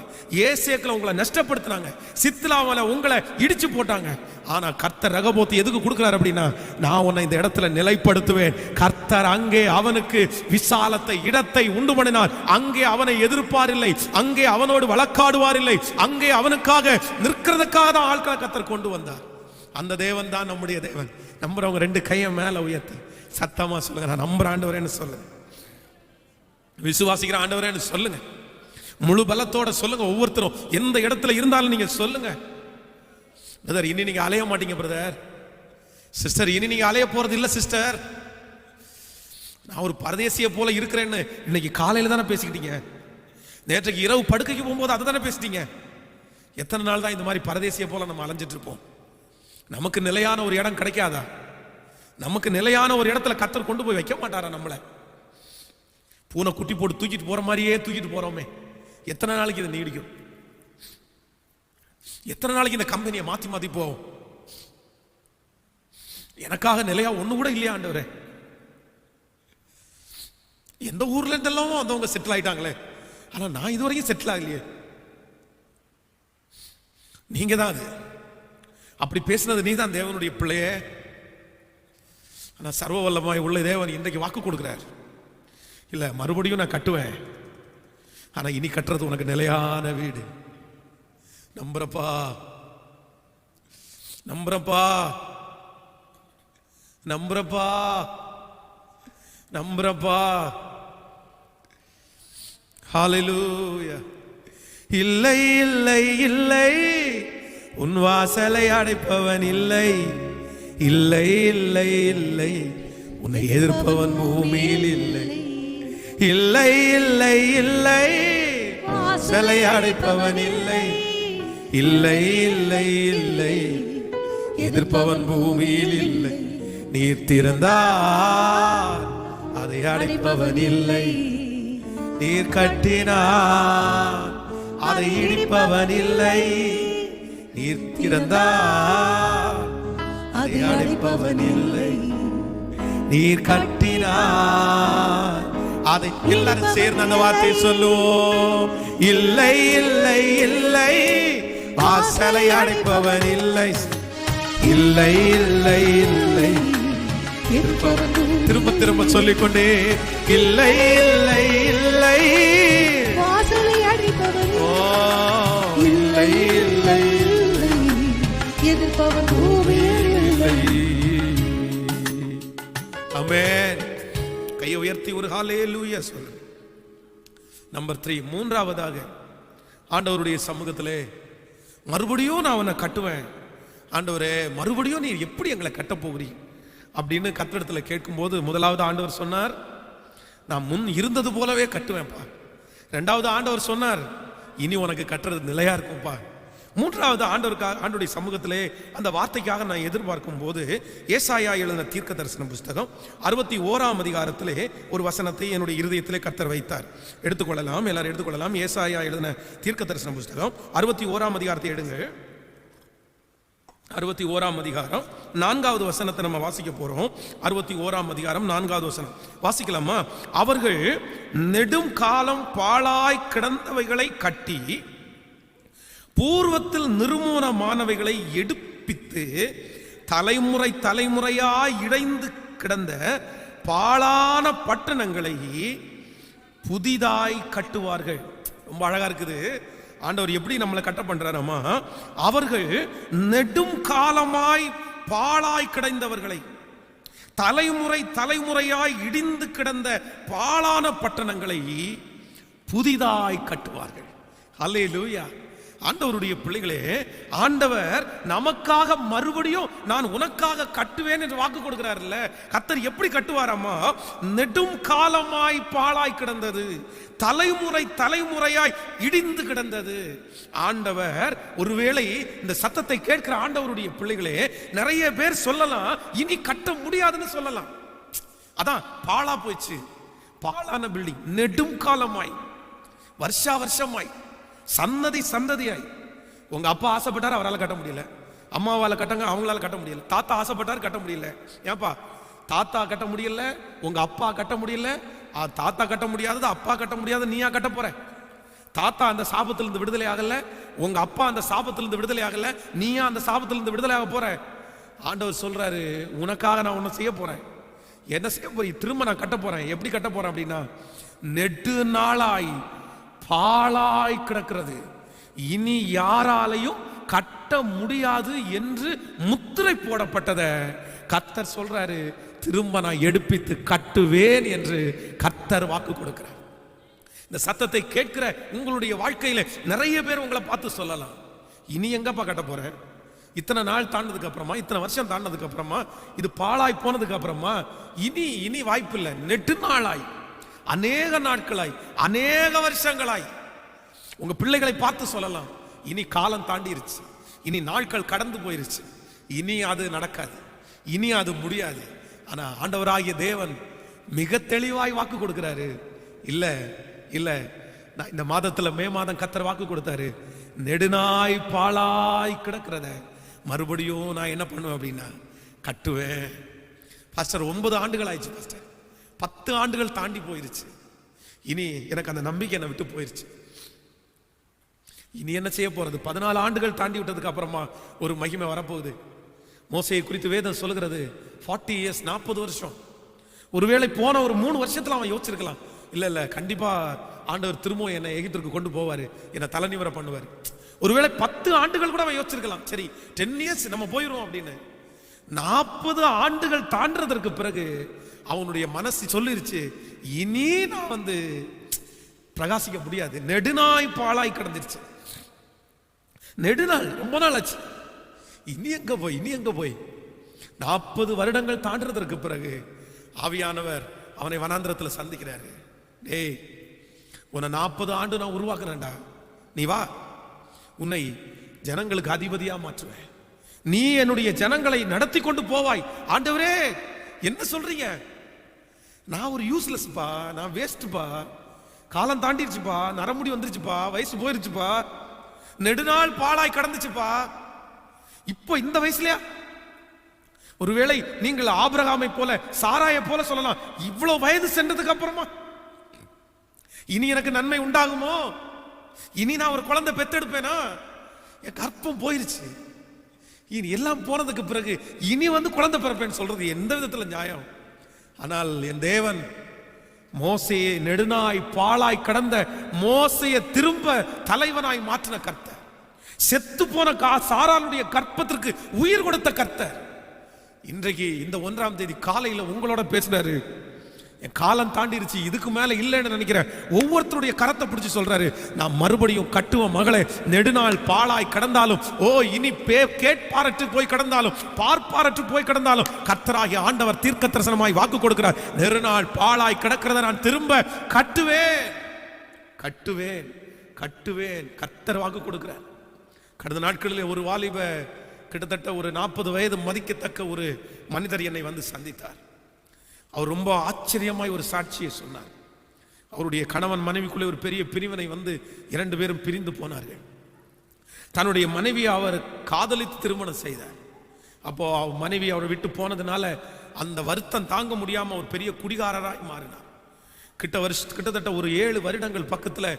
ஏசேக்குல உங்களை நஷ்டப்படுத்தினாங்க, சித்லாவில உங்களை இடிச்சு போட்டாங்க. ஆனா கர்த்தர் ரகபோத்து எதுக்கு கொடுக்கிறார் அப்படின்னா, நான் உன்னை இந்த இடத்துல நிலைப்படுத்துவேன். கர்த்தர் அங்கே அவனுக்கு விசாலத்தை, இடத்தை உண்டு பண்ணினார். அங்கே அவனை எதிர்ப்பார் இல்லை, அங்கே அவனோடு வழக்காடுவார் இல்லை, அங்கே அவனுக்காக நிற்கிறதுக்காக தான் ஆட்களை கர்த்தர் கொண்டு வந்தார். அந்த தேவன் தான் நம்முடைய தேவன். நம்புறவங்க 2 கையை மேல உயர்த்தி சத்தமா சொல்லுங்க, நான் நம்புற ஆண்டவரேன்னு சொல்லுங்க, விசுவாசிக்கிற ஆண்டவரேன்னு சொல்லுங்க, முழு பலத்தோட சொல்லுங்க. ஒவ்வொருத்தரும் எந்த இடத்துல இருந்தாலும் நீங்க சொல்லுங்க. பிரதர், இனி நீங்க அலைய மாட்டீங்க பிரதர். சிஸ்டர், இனி நீங்க அலைய போறது இல்ல சிஸ்டர். நான் ஒரு பரதேசிய போல இருக்கிறேன்னு இன்னைக்கு காலையில தானே பேசிக்கிட்டீங்க. நேற்றைக்கு இரவு படுக்கைக்கு போகும்போது அதை தானே பேசிட்டீங்க. எத்தனை நாள் தான் இந்த மாதிரி பரதேசிய போல நம்ம அலைஞ்சிட்டு இருப்போம்? நமக்கு நிலையான ஒரு இடம் கிடைக்காதா? நமக்கு நிலையான ஒரு இடத்துல கர்த்தர் கொண்டு போய் வைக்க மாட்டாரா? நம்மளை பூனை குட்டி போட்டு தூக்கிட்டு போற மாதிரியே தூக்கிட்டு போறோமே. எத்தனை நாளைக்கு இதை நீடிக்கும்? எத்தனை நாளைக்கு இந்த கம்பெனியை மாத்தி மாத்தி போவோம்? எனக்காக நிலையா ஒண்ணு கூட இல்லையா ஆண்டவரே? எந்த ஊர்ல இருந்தெல்லாம் வந்தவங்க செட்டில் ஆயிட்டாங்களே, ஆனா நான் இதுவரைக்கும் செட்டில் ஆகலையே. நீங்க தான் அது. அப்படி பேசினது நீ தான் தேவனுடைய பிள்ளையே. ஆனா சர்வ வல்லமாய் உள்ள தேவன் இன்றைக்கு வாக்கு கொடுக்கிறார். இல்ல, மறுபடியும் நான் கட்டுவேன். ஆனா இனி கட்டுறது உனக்கு நிலையான வீடு. நம்புறப்பா, நம்புறப்பா, நம்புறப்பா, நம்புறப்பா. ஹல்லேலூயா. இல்லை இல்லை இல்லை, உன் வாசலை அடைப்பவன் இல்லை, இல்லை இல்லை இல்லை, உன்னை எதிர்ப்பவன் பூமியில் இல்லை, இல்லை இல்லை இல்லை, வாசலை அடைப்பவன் இல்லை, இல்லை இல்லை இல்லை, எதிர்ப்பவன் பூமியில் இல்லை. நீர் திறந்தார் அதை அடைப்பவன் இல்லை, நீர் கட்டினார் அதை இடிப்பவன் இல்லை, நீர் திறந்தார் அதை அடைப்பவன் இல்லை, நீர் கட்டினார் அதை. எல்லாரும் சேர்ந்து அந்த வார்த்தை சொல்லுவோம். இல்லை இல்லை இல்லை, வாசலை அடைப்பவன் இல்லை, இல்லை இல்லை இல்லை, திரும்ப திரும்ப சொல்லிக்கொண்டே, இல்லை இல்லை இல்லை, வாசலை அடைப்பவன் இல்லை, இல்லை இல்லை, எதிர்ப்பவன் இல்லை. ஆமென். கையை உயர்த்தி ஒரு ஹல்லேலூயா சொல்லு. நம்பர் 3, மூன்றாவதாக ஆண்டவருடைய சமூகத்திலே மறுபடியும் நான் அவனை கட்டுவேன். ஆண்டவரே, மறுபடியும் நீர் எப்படி எங்களை கட்ட போகிறீ அப்படின்னு கர்த்தரிடத்துல கேட்கும்போது, முதலாவது ஆண்டவர் சொன்னார், நான் முன் இருந்தது போலவே கட்டுவேன்ப்பா. ரெண்டாவது ஆண்டவர் சொன்னார், இனி உனக்கு கட்டுறது நிலையா இருக்கும்பா. மூன்றாவது ஆண்டவருடைய சமூகத்திலே அந்த வார்த்தைக்காக நான் எதிர்பார்க்கும் போது ஏசாயா எழுதின தீர்க்க தரிசன புஸ்தகம் 61ஆம் அதிகாரத்திலே ஒரு வசனத்தை என்னுடைய இருதயத்திலே கர்த்தர் வைத்தார். எடுத்துக்கொள்ளலாம், எல்லாரும் எடுத்துக்கொள்ளலாம். ஏசாயா எழுதின தீர்க்க தரிசன புஸ்தகம் 61ஆம் அதிகாரத்தை எடுங்க. 61ஆம் அதிகாரம் 4வது வசனத்தை நம்ம வாசிக்க போறோம். 61ஆம் அதிகாரம் 4வது வசனம் வாசிக்கலாமா? அவர்கள் நெடும் காலம் பாழாய் கிடந்தவைகளை கட்டி பூர்வத்தில் நிர்மூலமானவைகளை எடுப்பித்து தலைமுறை தலைமுறையாய் இடைந்து கிடந்த பாழான பட்டணங்களை புதிதாய் கட்டுவார்கள். ரொம்ப அழகா இருக்குது. ஆண்டவர் எப்படி நம்மளை கட்ட பண்றாரமா? அவர்கள் நெடும் காலமாய் பாழாய் கிடந்தவர்களை, தலைமுறை தலைமுறையாய் இடிந்து கிடந்த பாழான பட்டணங்களை புதிதாய் கட்டுவார்கள். அல்லேலூயா. ஆண்டவருடைய பிள்ளைகளே, ஆண்டவர் நமக்காக மறுபடியும் நான் உனக்காக கட்டுவேன் என்று வாக்கு கொடுக்கிறார்ல. கர்த்தர் எப்படி கட்டுவாராமா? நெடும் காலமாய் பாழாய் கிடந்தது, தலைமுறை தலைமுறையாய் இடிந்து கிடந்தது. ஆண்டவர் ஒருவேளை இந்த சத்தத்தை கேட்கிற ஆண்டவருடைய பிள்ளைகளே, நிறைய பேர் சொல்லலாம் இனி கட்ட முடியாதுன்னு சொல்லலாம். அதான் பாழா போயிடுச்சு, பாழான பில்டிங், நெடும் காலமாய் வருஷா வருஷமாய் சந்ததி சந்ததியாய். உங்க அப்பா ஆசைப்பட்டார், அவரால் கட்ட முடியல. அம்மாவால கட்டங்க, அவங்களால கட்ட முடியல. தாத்தா ஆசைப்பட்டார், கட்ட முடியல. ஏன்பா? தாத்தா கட்ட முடியல, உங்க அப்பா கட்ட முடியல. தாத்தா கட்ட முடியாதது அப்பா கட்ட முடியாத, நீயா கட்ட போற? தாத்தா அந்த சாபத்திலிருந்து விடுதலை ஆகல, உங்க அப்பா அந்த சாபத்திலிருந்து விடுதலை ஆகல, நீயா அந்த சாபத்திலிருந்து விடுதலை ஆக போற? ஆண்டவர் சொல்றாரு, உனக்காக நான் ஒன்னும் செய்ய போறேன். என்ன செய்ய போறேன்? திரும்ப நான் கட்ட போறேன். எப்படி கட்ட போறேன் அப்படின்னா, நெடு நாளாய் பாழாய் கிடக்கிறது, இனி யாராலையும் கட்ட முடியாது என்று முத்திரை போடப்பட்டத கர்த்தர் சொல்றாரு, திரும்ப நான் எடுப்பித்து கட்டுவேன் என்று கர்த்தர் வாக்கு கொடுக்கிறார். இந்த சத்தத்தை கேட்கிற உங்களுடைய வாழ்க்கையில நிறைய பேர் உங்களை பார்த்து சொல்லலாம், இனி எங்கப்பா கட்ட போறேன்? இத்தனை நாள் தாண்டதுக்கு அப்புறமா, இத்தனை வருஷம் தாண்டதுக்கு அப்புறமா, இது பாழாய் போனதுக்கு அப்புறமா இனி வாய்ப்பு இல்லை. நெடு நாளாய், அநேக நாட்களாய், அநேக வருஷங்களாய் உங்க பிள்ளைகளை பார்த்து சொல்லலாம், இனி காலம் தாண்டிருச்சு, இனி நாட்கள் கடந்து போயிருச்சு, இனி அது நடக்காது, இனி அது முடியாது. ஆனா ஆண்டவராகிய தேவன் மிக தெளிவாய் வாக்கு கொடுக்கிறாரு. இல்ல இல்ல, நான் இந்த மாதத்துல மே மாதம் கர்த்தர் வாக்கு கொடுத்தாரு, நெடுநாய் பாழாய் கிடக்கிறத மறுபடியும் நான் என்ன பண்ணுவேன் அப்படின்னா கட்டுவேன். பாஸ்டர் 9 ஆண்டுகள் ஆயிடுச்சு பாஸ்டர், 10 ஆண்டுகள் தாண்டி போயிருச்சு, இனி எனக்கு அந்த நம்பிக்கை என்னை விட்டு போயிருச்சு. இனி என்ன செய்ய போறது? 14 ஆண்டுகள் தாண்டி விட்டதுக்கு அப்புறமா ஒரு மகிமை வரப்போகுது. மோசேயை குறித்து வேதம் சொல்லுகிறது 40 இயர்ஸ், 40 வருஷம். ஒருவேளை போன ஒரு 3 வருஷத்துல அவன் யோசிச்சிருக்கலாம், இல்ல கண்டிப்பா ஆண்டவர் திரும்ப என்னை எகிப்திற்கு கொண்டு போவாரு, என்னை தலைநிவர பண்ணுவாரு. ஒருவேளை 10 ஆண்டுகள் கூட அவன் யோசிச்சிருக்கலாம், சரி 10 இயர்ஸ் நம்ம போயிரும் அப்படின்னு. 40 ஆண்டுகள் தாண்டதற்கு பிறகு அவனுடைய மனசு சொல்லிருச்சு, இனி நான் பிரகாசிக்க முடியாது. நெடுநாய் பாழாய் கிடந்துருச்சு. நெடுநாள், ரொம்ப நாள் ஆச்சு. இனி எங்க போய் 40 வருடங்கள் தாண்டதற்கு பிறகு ஆவியானவர் அவனை வனாந்திரத்தில் சந்திக்கிறாரு. டேய், உன்னை 40 ஆண்டு நான் உருவாக்குறேன்டா, நீ வா, உன்னை ஜனங்களுக்கு அதிபதியா மாற்றுவேன், நீ என்னுடைய ஜனங்களை நடத்தி கொண்டு போவாய். ஆண்டவரே என்ன சொல்றீங்க? நான் ஒரு யூஸ்லெஸ்பா, நான் வேஸ்ட்பா, காலம் தாண்டிருச்சுப்பா, நரமுடி வந்துருச்சுப்பா, வயசு போயிருச்சுப்பா, நெடுநாள் பாழாய் கடந்துச்சுப்பா, இப்போ இந்த வயசுலயா? ஒருவேளை நீங்கள் ஆபிரகாமை போல, சாராயை போல சொல்லலாம், இவ்வளவு வயது சென்றதுக்கு அப்புறமா இனி எனக்கு நன்மை உண்டாகுமோ? இனி நான் ஒரு குழந்தை பெத்தெடுப்பேனா? என் கற்பம் போயிருச்சு, இனி எல்லாம் போனதுக்கு பிறகு இனி குழந்தை பிறப்பேன்னு சொல்றது எந்த விதத்துல நியாயம்? ஆனால் என் தேவன் மோசேயை, நெடுநாய் பாழாய் கடந்த மோசேயை திரும்ப தலைவனாய் மாற்றின கர்த்தர், செத்து போன சாராளுடைய கற்பத்திற்கு உயிர் கொடுத்த கர்த்தர், இன்றைக்கு இந்த 1ஆம் தேதி காலையில உங்களோட பேசினாரு. என் காலம் தாண்டிருச்சு, இதுக்கு மேல இல்லைன்னு நினைக்கிறேன். ஒவ்வொருத்தருடைய கரத்தை பிடிச்சு சொல்றாரு, நான் மறுபடியும் கட்டுவேன் மகளே. நெடுநாள் பாழாய் கடந்தாலும், இனி கேட்பாரற்று போய் கடந்தாலும், பார்ப்பாரற்று போய் கடந்தாலும், கர்த்தராகிய ஆண்டவர் தீர்க்க தரிசனமாய் வாக்கு கொடுக்கிறார், நெடுநாள் பாழாய் கிடக்கிறத நான் திரும்ப கட்டுவேன், கட்டுவேன், கட்டுவேன். கர்த்தர் வாக்கு கொடுக்கிறார். கடந்த நாட்களில் ஒரு வாலிப கிட்டத்தட்ட ஒரு 40 வயது மதிக்கத்தக்க ஒரு மனிதர் என்னை வந்து சந்தித்தார். அவர் ரொம்ப ஆச்சரியமாய் ஒரு சாட்சியை சொன்னார். அவருடைய கணவன் மனைவிக்குள்ளே ஒரு பெரிய பிரிவினை வந்து 2 பேரும் பிரிந்து போனார்கள். தன்னுடைய மனைவியை அவர் காதலித்து திருமணம் செய்தார். அப்போ மனைவி அவரை விட்டு போனதுனால அந்த வருத்தம் தாங்க முடியாம ஒரு பெரிய குடிகாரராய் மாறினார். கிட்டத்தட்ட ஒரு 7 வருடங்கள் பக்கத்தில்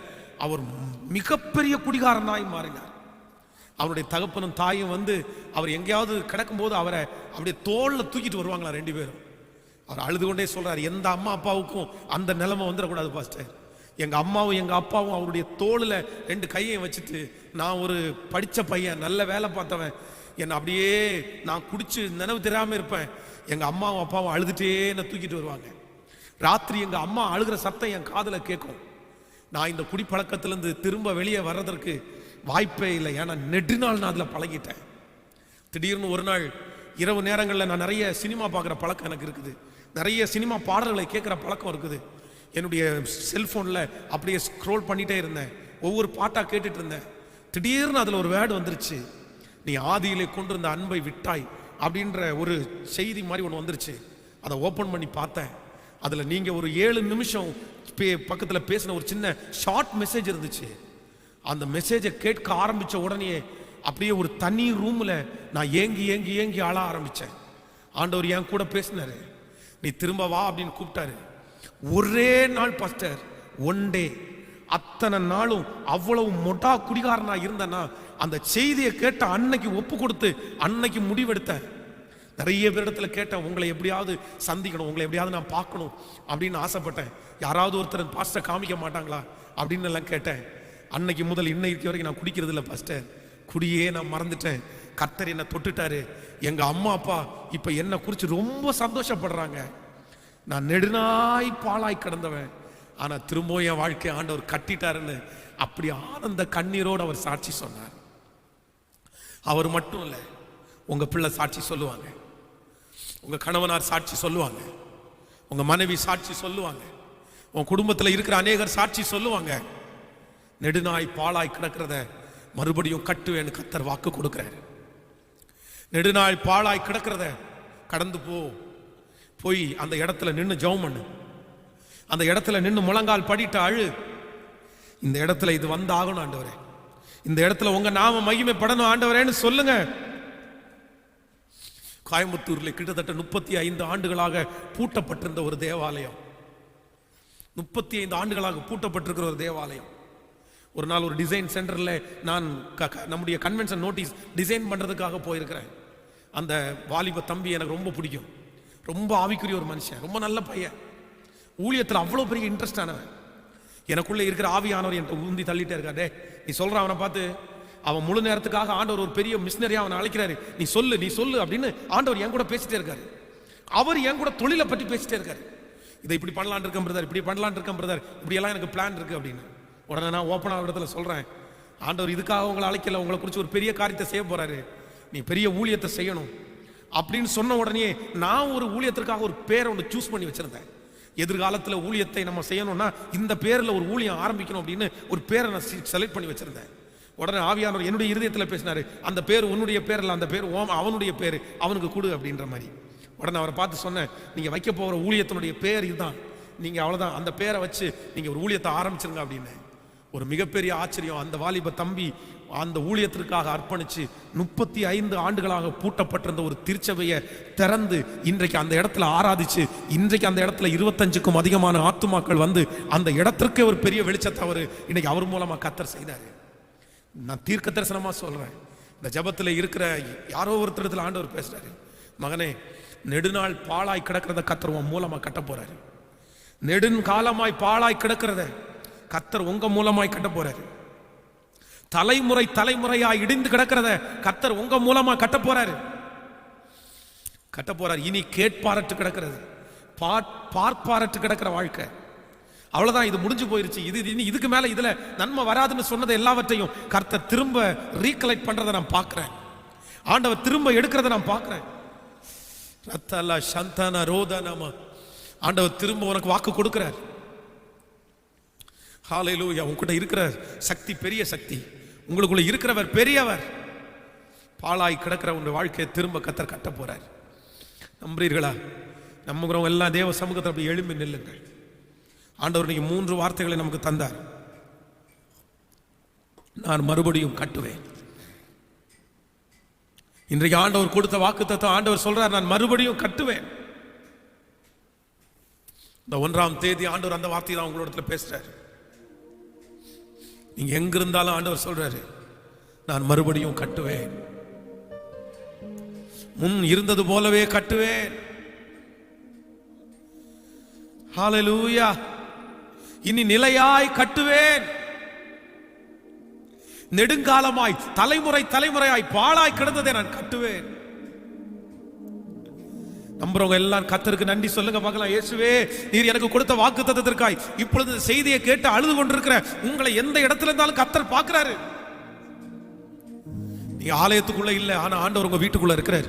அவர் மிகப்பெரிய குடிகாரனாய் மாறினார். அவருடைய தகப்பனும் தாயும் வந்து அவர் எங்கேயாவது கிடக்கும்போது அவரை அப்படியே தோல்ல தூக்கிட்டு வருவாங்களா 2 பேரும். அவர் அழுது கொண்டே சொல்றாரு, எந்த அம்மா அப்பாவுக்கும் அந்த நிலைமை வந்துடக்கூடாது பாஸ்டர். எங்க அம்மாவும் எங்க அப்பாவும் அவருடைய தோளில் 2 கையையும் வச்சுட்டு, நான் ஒரு படித்த பையன், நல்ல வேலை பார்த்தவன், என்னை அப்படியே நான் குடிச்சு நினைவு தெரியாம இருப்பேன். எங்க அம்மாவும் அப்பாவும் அழுதுட்டே என்னை தூக்கிட்டு வருவாங்க. ராத்திரி எங்க அம்மா அழுகிற சத்தம் என் காதில் கேட்கும். நான் இந்த குடிப்பழக்கத்திலிருந்து திரும்ப வெளியே வர்றதற்கு வாய்ப்பே இல்லை. ஏன்னா நெடுநாள் நான் அதில் பழகிட்டேன். திடீர்னு ஒரு நாள் இரவு நேரங்களில் நான் நிறைய சினிமா பார்க்குற பழக்கம் எனக்கு இருக்குது. நிறைய சினிமா பாடல்களை கேட்குற பழக்கம் இருக்குது. என்னுடைய செல்ஃபோனில் அப்படியே ஸ்க்ரோல் பண்ணிகிட்டே இருந்தேன். ஒவ்வொரு பாட்டாக கேட்டுட்டு இருந்தேன். திடீர்னு அதில் ஒரு வேர்டு வந்துருச்சு, நீ ஆதியிலே கொண்டிருந்த அன்பை விட்டாய் அப்படின்ற ஒரு செய்தி மாதிரி ஒன்று வந்துருச்சு. அதை ஓப்பன் பண்ணி பார்த்தேன். அதில் நீங்கள் ஒரு 7 நிமிஷம் பக்கத்தில் பேசின ஒரு சின்ன ஷார்ட் மெசேஜ் இருந்துச்சு. அந்த மெசேஜை கேட்க ஆரம்பித்த உடனே அப்படியே ஒரு தனி ரூமில் நான் ஏங்கி ஏங்கி ஏங்கி ஆள ஆரம்பித்தேன். ஆண்டவர் என் கூட பேசினாரு, நீ திரும்ப வா அப்படின்னு கூப்பிட்டாரு. ஒரே நாள் பாஸ்டர், 1 டே, அத்தனை நாளும் அவ்வளவு மொட்டா குடிகாரனா இருந்தேன்னா அந்த செய்தியை கேட்ட அன்னைக்கு ஒப்பு கொடுத்து அன்னைக்கு முடிவெடுத்தேன். நிறைய பேரிடத்துல கேட்டேன், உங்களை எப்படியாவது சந்திக்கணும், உங்களை எப்படியாவது நான் பார்க்கணும் அப்படின்னு ஆசைப்பட்டேன். யாராவது ஒருத்தர் பாஸ்டர் காமிக்க மாட்டாங்களா அப்படின்னு எல்லாம் கேட்டேன். அன்னைக்கு முதல் இன்னைக்கு வரைக்கும் நான் குடிக்கிறது இல்லை பாஸ்டர். குடியே நான் மறந்துட்டேன். கர்த்தர் என்னை தொட்டுட்டாரு. எங்க அம்மா அப்பா இப்ப என்னை குறித்து ரொம்ப சந்தோஷப்படுறாங்க. நான் நெடுநாய் பாலாய் கிடந்தவன், ஆனா திரும்ப என் வாழ்க்கை ஆண்டவர் கட்டிட்டாருன்னு அப்படி ஆனந்த கண்ணீரோடு அவர் சாட்சி சொன்னார். அவர் மட்டும் இல்லை, உங்க பிள்ளை சாட்சி சொல்லுவாங்க, உங்க கணவனார் சாட்சி சொல்லுவாங்க, உங்க மனைவி சாட்சி சொல்லுவாங்க, உன் குடும்பத்தில் இருக்கிற அநேகர் சாட்சி சொல்லுவாங்க. நெடுநாய் பாலாய் கிடக்கிறத மறுபடியும் கட்டுவேன்னு கர்த்தர் வாக்கு கொடுக்கிறார். நெடுநாள் பாழாய் கிடக்கிறத கடந்து போய் அந்த இடத்துல நின்று ஜெபம் பண்ணு. அந்த இடத்துல நின்று முழங்கால் படிட்டு அழு. இந்த இடத்துல இது வந்து ஆகணும் ஆண்டவரே, இந்த இடத்துல உங்க நாம மகிமைப்படணும் ஆண்டவரேன்னு சொல்லுங்க. கோயம்புத்தூர்ல கிட்டத்தட்ட 35 ஆண்டுகளாக பூட்டப்பட்டிருந்த ஒரு தேவாலயம், 35 ஆண்டுகளாக பூட்டப்பட்டிருக்கிற ஒரு தேவாலயம். ஒரு நாள் ஒரு டிசைன் சென்டரில் நான் நம்முடைய கன்வென்ஷன் நோட்டீஸ் டிசைன் பண்ணுறதுக்காக போயிருக்கிறேன். அந்த வாலிப தம்பி எனக்கு ரொம்ப பிடிக்கும். ரொம்ப ஆவிக்குரிய ஒரு மனுஷன், ரொம்ப நல்ல பையன், ஊழியத்தில் அவ்வளோ பெரிய இன்ட்ரெஸ்ட் ஆனவன். எனக்குள்ளே இருக்கிற ஆவியானவர் என்கிட்ட உந்தி தள்ளிட்டே இருக்காரு, நீ சொல்கிற அவனை பார்த்து, அவன் முழு நேரத்துக்காக ஆண்டவர் ஒரு பெரிய மிஷினரியாக அவனை அழைக்கிறாரு, நீ சொல்லு அப்படின்னு ஆண்டவர் என் கூட பேசிட்டே இருக்காரு. அவர் என் கூட தொழிலை பற்றி பேசிட்டே இருக்காரு. இதை இப்படி பண்ணலான் இருக்கேன் பிரதர், இப்படி பண்ணலான் இருக்கேன் பிரதர், இப்படியெல்லாம் எனக்கு பிளான் இருக்குது அப்படின்னு. உடனே நான் ஓப்பனாக இடத்துல சொல்கிறேன், ஆண்டவர் இதுக்காக உங்களை அழைக்கல, உங்களை குறித்து ஒரு பெரிய காரியத்தை செய்ய போகிறாரு, நீ பெரிய ஊழியத்தை செய்யணும் அப்படின்னு சொன்ன உடனே நான் ஒரு ஊழியத்திற்காக ஒரு பேரை ஒன்று சூஸ் பண்ணி வச்சுருந்தேன். எதிர்காலத்தில் ஊழியத்தை நம்ம செய்யணும்னா இந்த பேரில் ஒரு ஊழியம் ஆரம்பிக்கணும் அப்படின்னு ஒரு பேரை நான் செலக்ட் பண்ணி வச்சுருந்தேன். உடனே ஆவியானவர் என்னுடைய இருதயத்தில் பேசினார், அந்த பேர் உன்னுடைய பேர் இல்லை, அந்த பேர் அவனுடைய பேர், அவனுக்கு கொடு அப்படின்ற மாதிரி. உடனே அவரை பார்த்து சொன்னேன், நீங்கள் வைக்க போகிற ஊழியத்தினுடைய பேர் இதுதான், நீங்கள் அவ்வளோதான், அந்த பேரை வச்சு நீங்கள் ஒரு ஊழியத்தை ஆரம்பிச்சிருங்க அப்படின்னு. ஒரு மிகப்பெரிய ஆச்சரியம், அந்த வாலிப தம்பி அந்த ஊழியத்திற்காக அர்ப்பணிச்சு 35 ஆண்டுகளாக பூட்டப்பட்டிருந்த ஒரு திருச்சபையை திறந்து இன்றைக்கு அந்த இடத்துல ஆராதிச்சு, இன்றைக்கு அந்த இடத்துல 25க்கும் அதிகமான ஆத்துமாக்கள் வந்து அந்த இடத்திற்கே ஒரு பெரிய வெளிச்சத்தை அவர் இன்னைக்கு அவர் மூலமா கர்த்தர் செய்தார். நான் தீர்க்க தரிசனமா சொல்றேன், இந்த ஜபத்தில் இருக்கிற யாரோ ஒருத்தரத்தில் ஆண்டவர் பேசுறாரு, மகனே நெடுநாள் பாழாய் கிடக்கிறத கர்த்தர் உன் மூலமா கட்ட போறாரு. நெடுங்காலமாய் பாழாய் கிடக்கிறத கர்த்தர் உங்க மூலமாய் கட்ட போறாரு. தலைமுறையா இடிந்து கிடக்கிறத கர்த்தர் உங்க மூலமா கட்ட போறாரு. இனி கேட்பாரற்று கிடக்கிறது, பார்ப்பாரற்று கிடக்கிற வாழ்க்கை அவ்வளவுதான், இது முடிஞ்சு போயிருச்சு. இதுக்கு மேல இதுல நன்மை வராதுன்னு சொன்னது எல்லாவற்றையும் கர்த்தர் திரும்ப ரீகலெக்ட் பண்றதை நான் பார்க்கிறேன். ஆண்டவர் திரும்ப எடுக்கிறத நான் பார்க்கிறேன். ரத்தல சந்தன ரோதனம ஆண்டவர் திரும்ப உனக்கு வாக்கு கொடுக்கிறார். ஹல்லேலூயா. உன்கிட்ட இருக்கிற சக்தி பெரிய சக்தி, உங்களுக்குள்ள இருக்கிறவர் பெரியவர். பாழாய் கிடக்கிற உங்க வாழ்க்கையை திரும்ப கத்தர் கட்ட போறார். நம்புறீர்களா? நம்புகிறவங்க எல்லாம் தேவ சமூகத்தில் அப்படி எழும்பி நில்லுங்கள். ஆண்டவர் நீங்க 3 வார்த்தைகளை நமக்கு தந்தார். நான் மறுபடியும் கட்டுவேன். இன்றைக்கு ஆண்டவர் கொடுத்த வாக்குத்தத்தம், ஆண்டவர் சொல்றார் நான் மறுபடியும் கட்டுவேன். இந்த 1ஆம் தேதி ஆண்டவர் அந்த வார்த்தையை தான் உங்களோட பேசுறாரு. நீங்க எங்க இருந்தாலும் ஆண்டவர் சொல்றாரு நான் மறுபடியும் கட்டுவேன். முன் இருந்தது போலவே கட்டுவேன். ஹல்லேலூயா. இனி நிலையாய் கட்டுவேன். நெடுங்காலமாய் தலைமுறை தலைமுறையாய் பாழாய் கிடந்ததை நான் கட்டுவேன். நம்புறவங்க எல்லாம் கர்த்தருக்கு நன்றி சொல்லுங்க பார்க்கலாம். இயேசுவே, நீர் எனக்கு கொடுத்த வாக்குத்தத்தத்திற்காய் இப்பொழுது இந்த செய்தியை கேட்டு அழுது கொண்டிருக்கிற உங்களை எந்த இடத்துல இருந்தாலும் கர்த்தர் பார்க்கிறாரு. நீ ஆலயத்துக்குள்ள இல்ல, ஆனா ஆண்டவர் உங்க வீட்டுக்குள்ள இருக்கிறார்.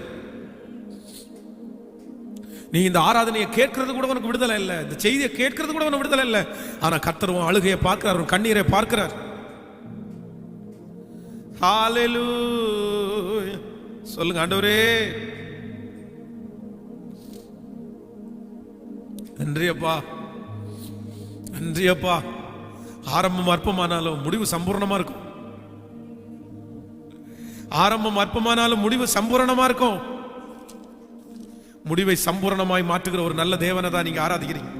நீ இந்த ஆராதனையை கேட்கறது கூட உனக்கு விடுதலை இல்லை, இந்த செய்தியை கேட்கறது கூட உனக்கு விடுதலை இல்லை. ஆனா கர்த்தர் உன் அழுகையை பார்க்கிறார், உன் கண்ணீரை பார்க்கிறார். ஹல்லேலூயா. சொல்லுங்க ஆண்டவரே நன்றி அப்பா, நன்றி அப்பா. ஆரம்பம் அற்பமானாலும் முடிவு சம்பூர்ணமா இருக்கும். ஆரம்பம் அற்பமானாலும் முடிவு சம்பூர்ணமா இருக்கும். முடிவை சம்பூர்ணமாய் மாற்றுகிற ஒரு நல்ல தேவனை தான் நீங்க ஆராதிக்கிறீங்க.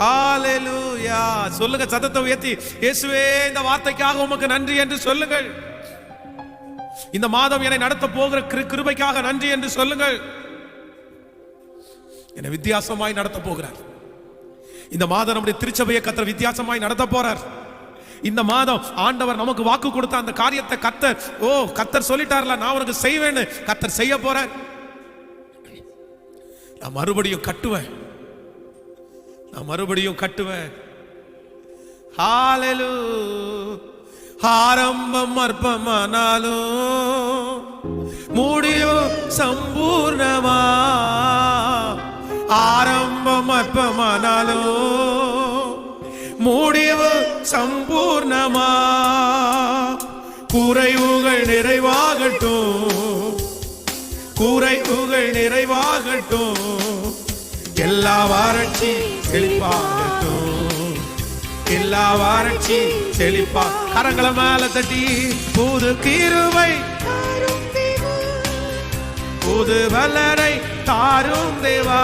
ஹல்லேலூயா. சொல்லுங்க சத்தத்தை உயர்த்தி, இயேசுவே இந்த வார்த்தைக்காக உமக்கு நன்றி என்று சொல்லுங்கள். இந்த மாதம் என்னை நடத்த போகிற கிருபைக்காக நன்றி என்று சொல்லுங்கள். என்னை வித்தியாசமாய் நடத்த போகிறார். இந்த மாதம் நம்முடைய திருச்சபையை கர்த்தர் வித்தியாசமாய் நடத்த போறார். இந்த மாதம் ஆண்டவர் நமக்கு வாக்கு கொடுத்த அந்த காரியத்தை கர்த்தர் சொல்லிட்டார்ல, நான் உனக்கு செய்வேன்னு கர்த்தர் செய்ய போறார். நான் மறுபடியும் கட்டுவேன், நான் மறுபடியும் கட்டுவேன். ஹல்லேலூயா. ஆரம்பம் அற்பமானாலும் முடிவு சம்பூர்ணமா. ஆரம்பம் அற்பமானாலும் முடிவு சம்பூர்ணமா. குறைவுகள் நிறைவாகட்டும், குறைவுகள் நிறைவாகட்டும். எல்லா வறட்சி செழிப்பாகட்டும், எல்லா வறட்சி செழிப்பா. கரங்களை மேல தட்டி புது கிருபை புது வல்லரை தாரும் தேவா,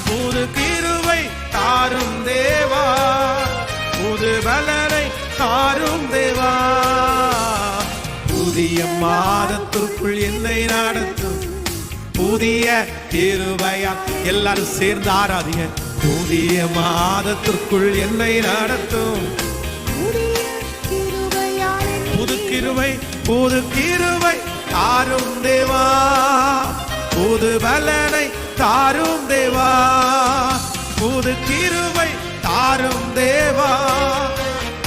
புது கிருபை தாரும் தேவா, புது வல்லரை தாரும் தேவா. புதிய மாதத்திற்குள் என்னை நடத்தும் புதிய கிருபையா. எல்லாரும் சேர்ந்து ஆராதிங்க. புதிய மாதத்திற்குள் என்னை நடத்தும் புது கிருபை, புது கிருபை தாரும் தேவா, புது பலனை தாரும் தேவா, புது கிருபை தாரும் தேவா,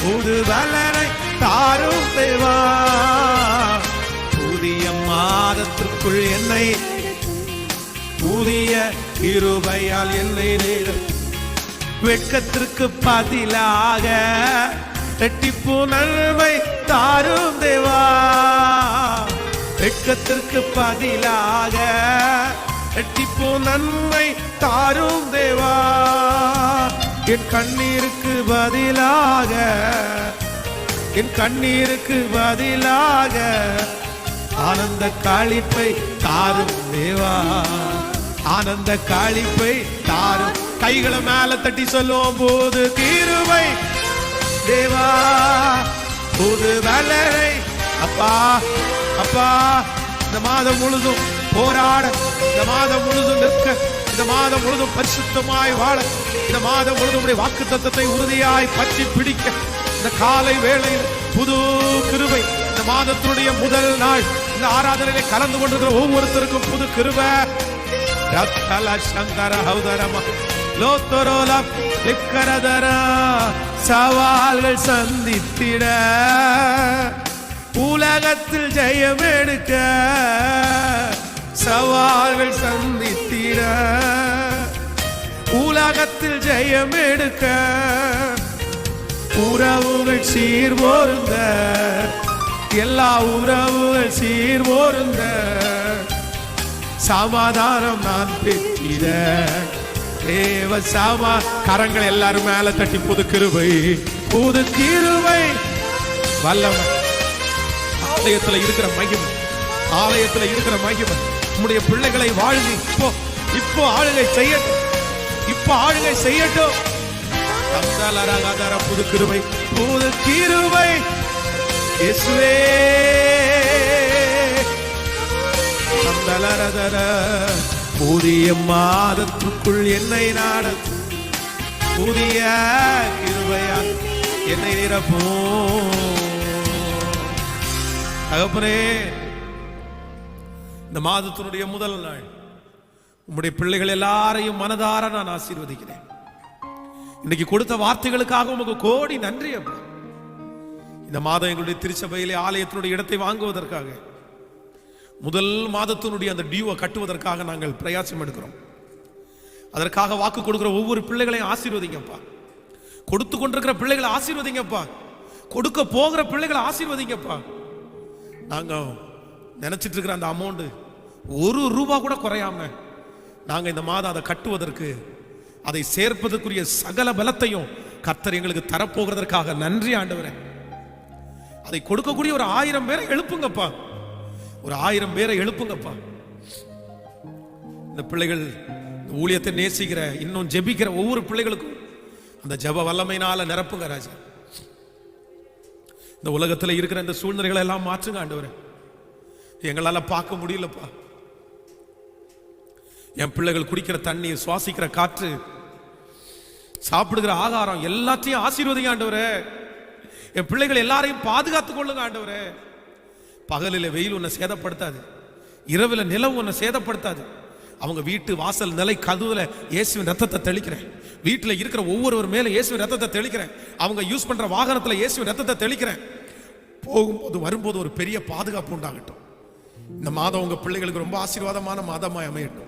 புது பலனை தாரும் தேவா. புதிய மாதத்திற்குள் என்னை புதிய கிருபையால் என்னை நேரும். வெட்கத்திற்கு பதிலாக ரெட்டிப்பு நன்மை தாரும் தேவா, வெட்கத்திற்கு பதிலாக ரெட்டிப்பு நன்மை தாரும் தேவா. என் கண்ணீருக்கு பதிலாக, என் கண்ணீருக்கு பதிலாக ஆனந்த களிப்பை தாரும் தேவா, ஆனந்த களிப்பை தாரும். கைகளை மேல தட்டி சொல்லுவோம். புது கிருபை தேவா, புது வல்லரை. அப்பா அப்பா, இந்த மாதம் முழுதும் போராட, இந்த மாதம் முழுதும் நிற்க, இந்த மாதம் முழுதும் பரிசுத்தமாய் வாழ, இந்த மாதம் முழுதும் வாக்குத்தத்தத்தை உறுதியாய் பற்றி பிடிக்க, இந்த காலை வேளையில் புது கிருபை. இந்த மாதத்தினுடைய முதல் நாள் இந்த ஆராதனையிலே கலந்து கொண்டிருக்கிற ஒவ்வொருத்தருக்கும் புது கிருபை. சவால்கள் சந்தித்திட, உலகத்தில் ஜெயம் எடுக்க, சவால்கள் சந்தித்திட, உலகத்தில் ஜெயம் எடுக்க உறவுகள் சீர்பொருந்த, எல்லா உறவுகள் சீர்பொருந்த, சமாதானம் நான் பெற்றிட தேவ சமா. கரங்கள் எல்லாரும் மேல தட்டி புது கிருபை, புது கிருபை வல்லமை. ஆலயத்தில் இருக்கிற மகிமை, ஆலயத்தில் இருக்கிற மகிமை நம்முடைய பிள்ளைகளை வாழ்ந்து இப்போ ஆளுகை செய்யட்டும், இப்போ ஆளுகை செய்யட்டும். புது கிருபை, புது கிருபை இயேசுவே. புதிய மாதத்துக்குள் என்னை நடத்தும், புதிய கிருபையால் என்னை நிரப்பும். தகப்பனே, இந்த மாதத்தினுடைய முதல் நாள் உம்முடைய பிள்ளைகள் எல்லாரையும் மனதார நான் ஆசீர்வதிக்கிறேன். இன்னைக்கு கொடுத்த வார்த்தைகளுக்காக உமக்கு கோடி நன்றி அப்பா. இந்த மாதம் எங்களுடைய திருச்சபையிலே ஆலயத்தினுடைய இடத்தை வாங்குவதற்காக, முதல் மாதத்தினுடைய அந்த டியூவை கட்டுவதற்காக நாங்கள் பிரயாசம் எடுக்கிறோம். அதற்காக வாக்கு கொடுக்கிற ஒவ்வொரு பிள்ளைகளையும் ஆசீர்வதிங்கப்பா. கொடுத்து கொண்டிருக்கிற பிள்ளைகளை ஆசீர்வதிங்கப்பா. கொடுக்க போகிற பிள்ளைகளை ஆசீர்வதிங்கப்பா. நாங்க நினைச்சிட்டு இருக்கிற அந்த அமௌண்ட் ₹1 கூட குறையாம நாங்க இந்த மாதம் அதை கட்டுவதற்கு, அதை சேர்ப்பதற்குரிய சகல பலத்தையும் கர்த்தர் எங்களுக்கு தரப்போகிறதற்காக நன்றி ஆண்டவரே. அதை கொடுக்கக்கூடிய ஒரு 1000 பேரை எழுப்புங்கப்பா, ஒரு 1000 பேரை எழுப்புங்கப்பா. இந்த பிள்ளைகள் ஊழியத்தை நேசிக்கிற, இன்னும் ஜெபிக்கிற ஒவ்வொரு பிள்ளைகளுக்கும் அந்த ஜெப வல்லமையினால நிரப்புங்க ராஜா. இந்த உலகத்தில் இருக்கிற இந்த சூழ்நிலைகளை எல்லாம் மாற்றுங்க ஆண்டவரே. எங்களால பார்க்க முடியலப்பா. என் பிள்ளைகள் குடிக்கிற தண்ணீர், சுவாசிக்கிற காற்று, சாப்பிடுகிற ஆகாரம் எல்லாத்தையும் ஆசீர்வதிங்க ஆண்டவரே. என் பிள்ளைகள் எல்லாரையும் பாதுகாத்துக் கொள்ளுங்க ஆண்டவரே. பகலில் வெயில் உன்னை சேதப்படுத்தாது, இரவில் நிலவு உன்னை சேதப்படுத்தாது. அவங்க வீட்டு வாசல் நிலை கதவுல இயேசுவின் ரத்தத்தை தெளிக்கிறேன். வீட்டில் இருக்கிற ஒவ்வொருவர் மேல இயேசுவின் ரத்தத்தை தெளிக்கிறேன். அவங்க யூஸ் பண்ற வாகனத்தில் இயேசுவின் ரத்தத்தை தெளிக்கிறேன். போகும்போது வரும்போது ஒரு பெரிய பாதுகாப்பு உண்டாகட்டும். இந்த மாதம் உங்க பிள்ளைகளுக்கு ரொம்ப ஆசீர்வாதமான மாதமாய் அமையட்டும்.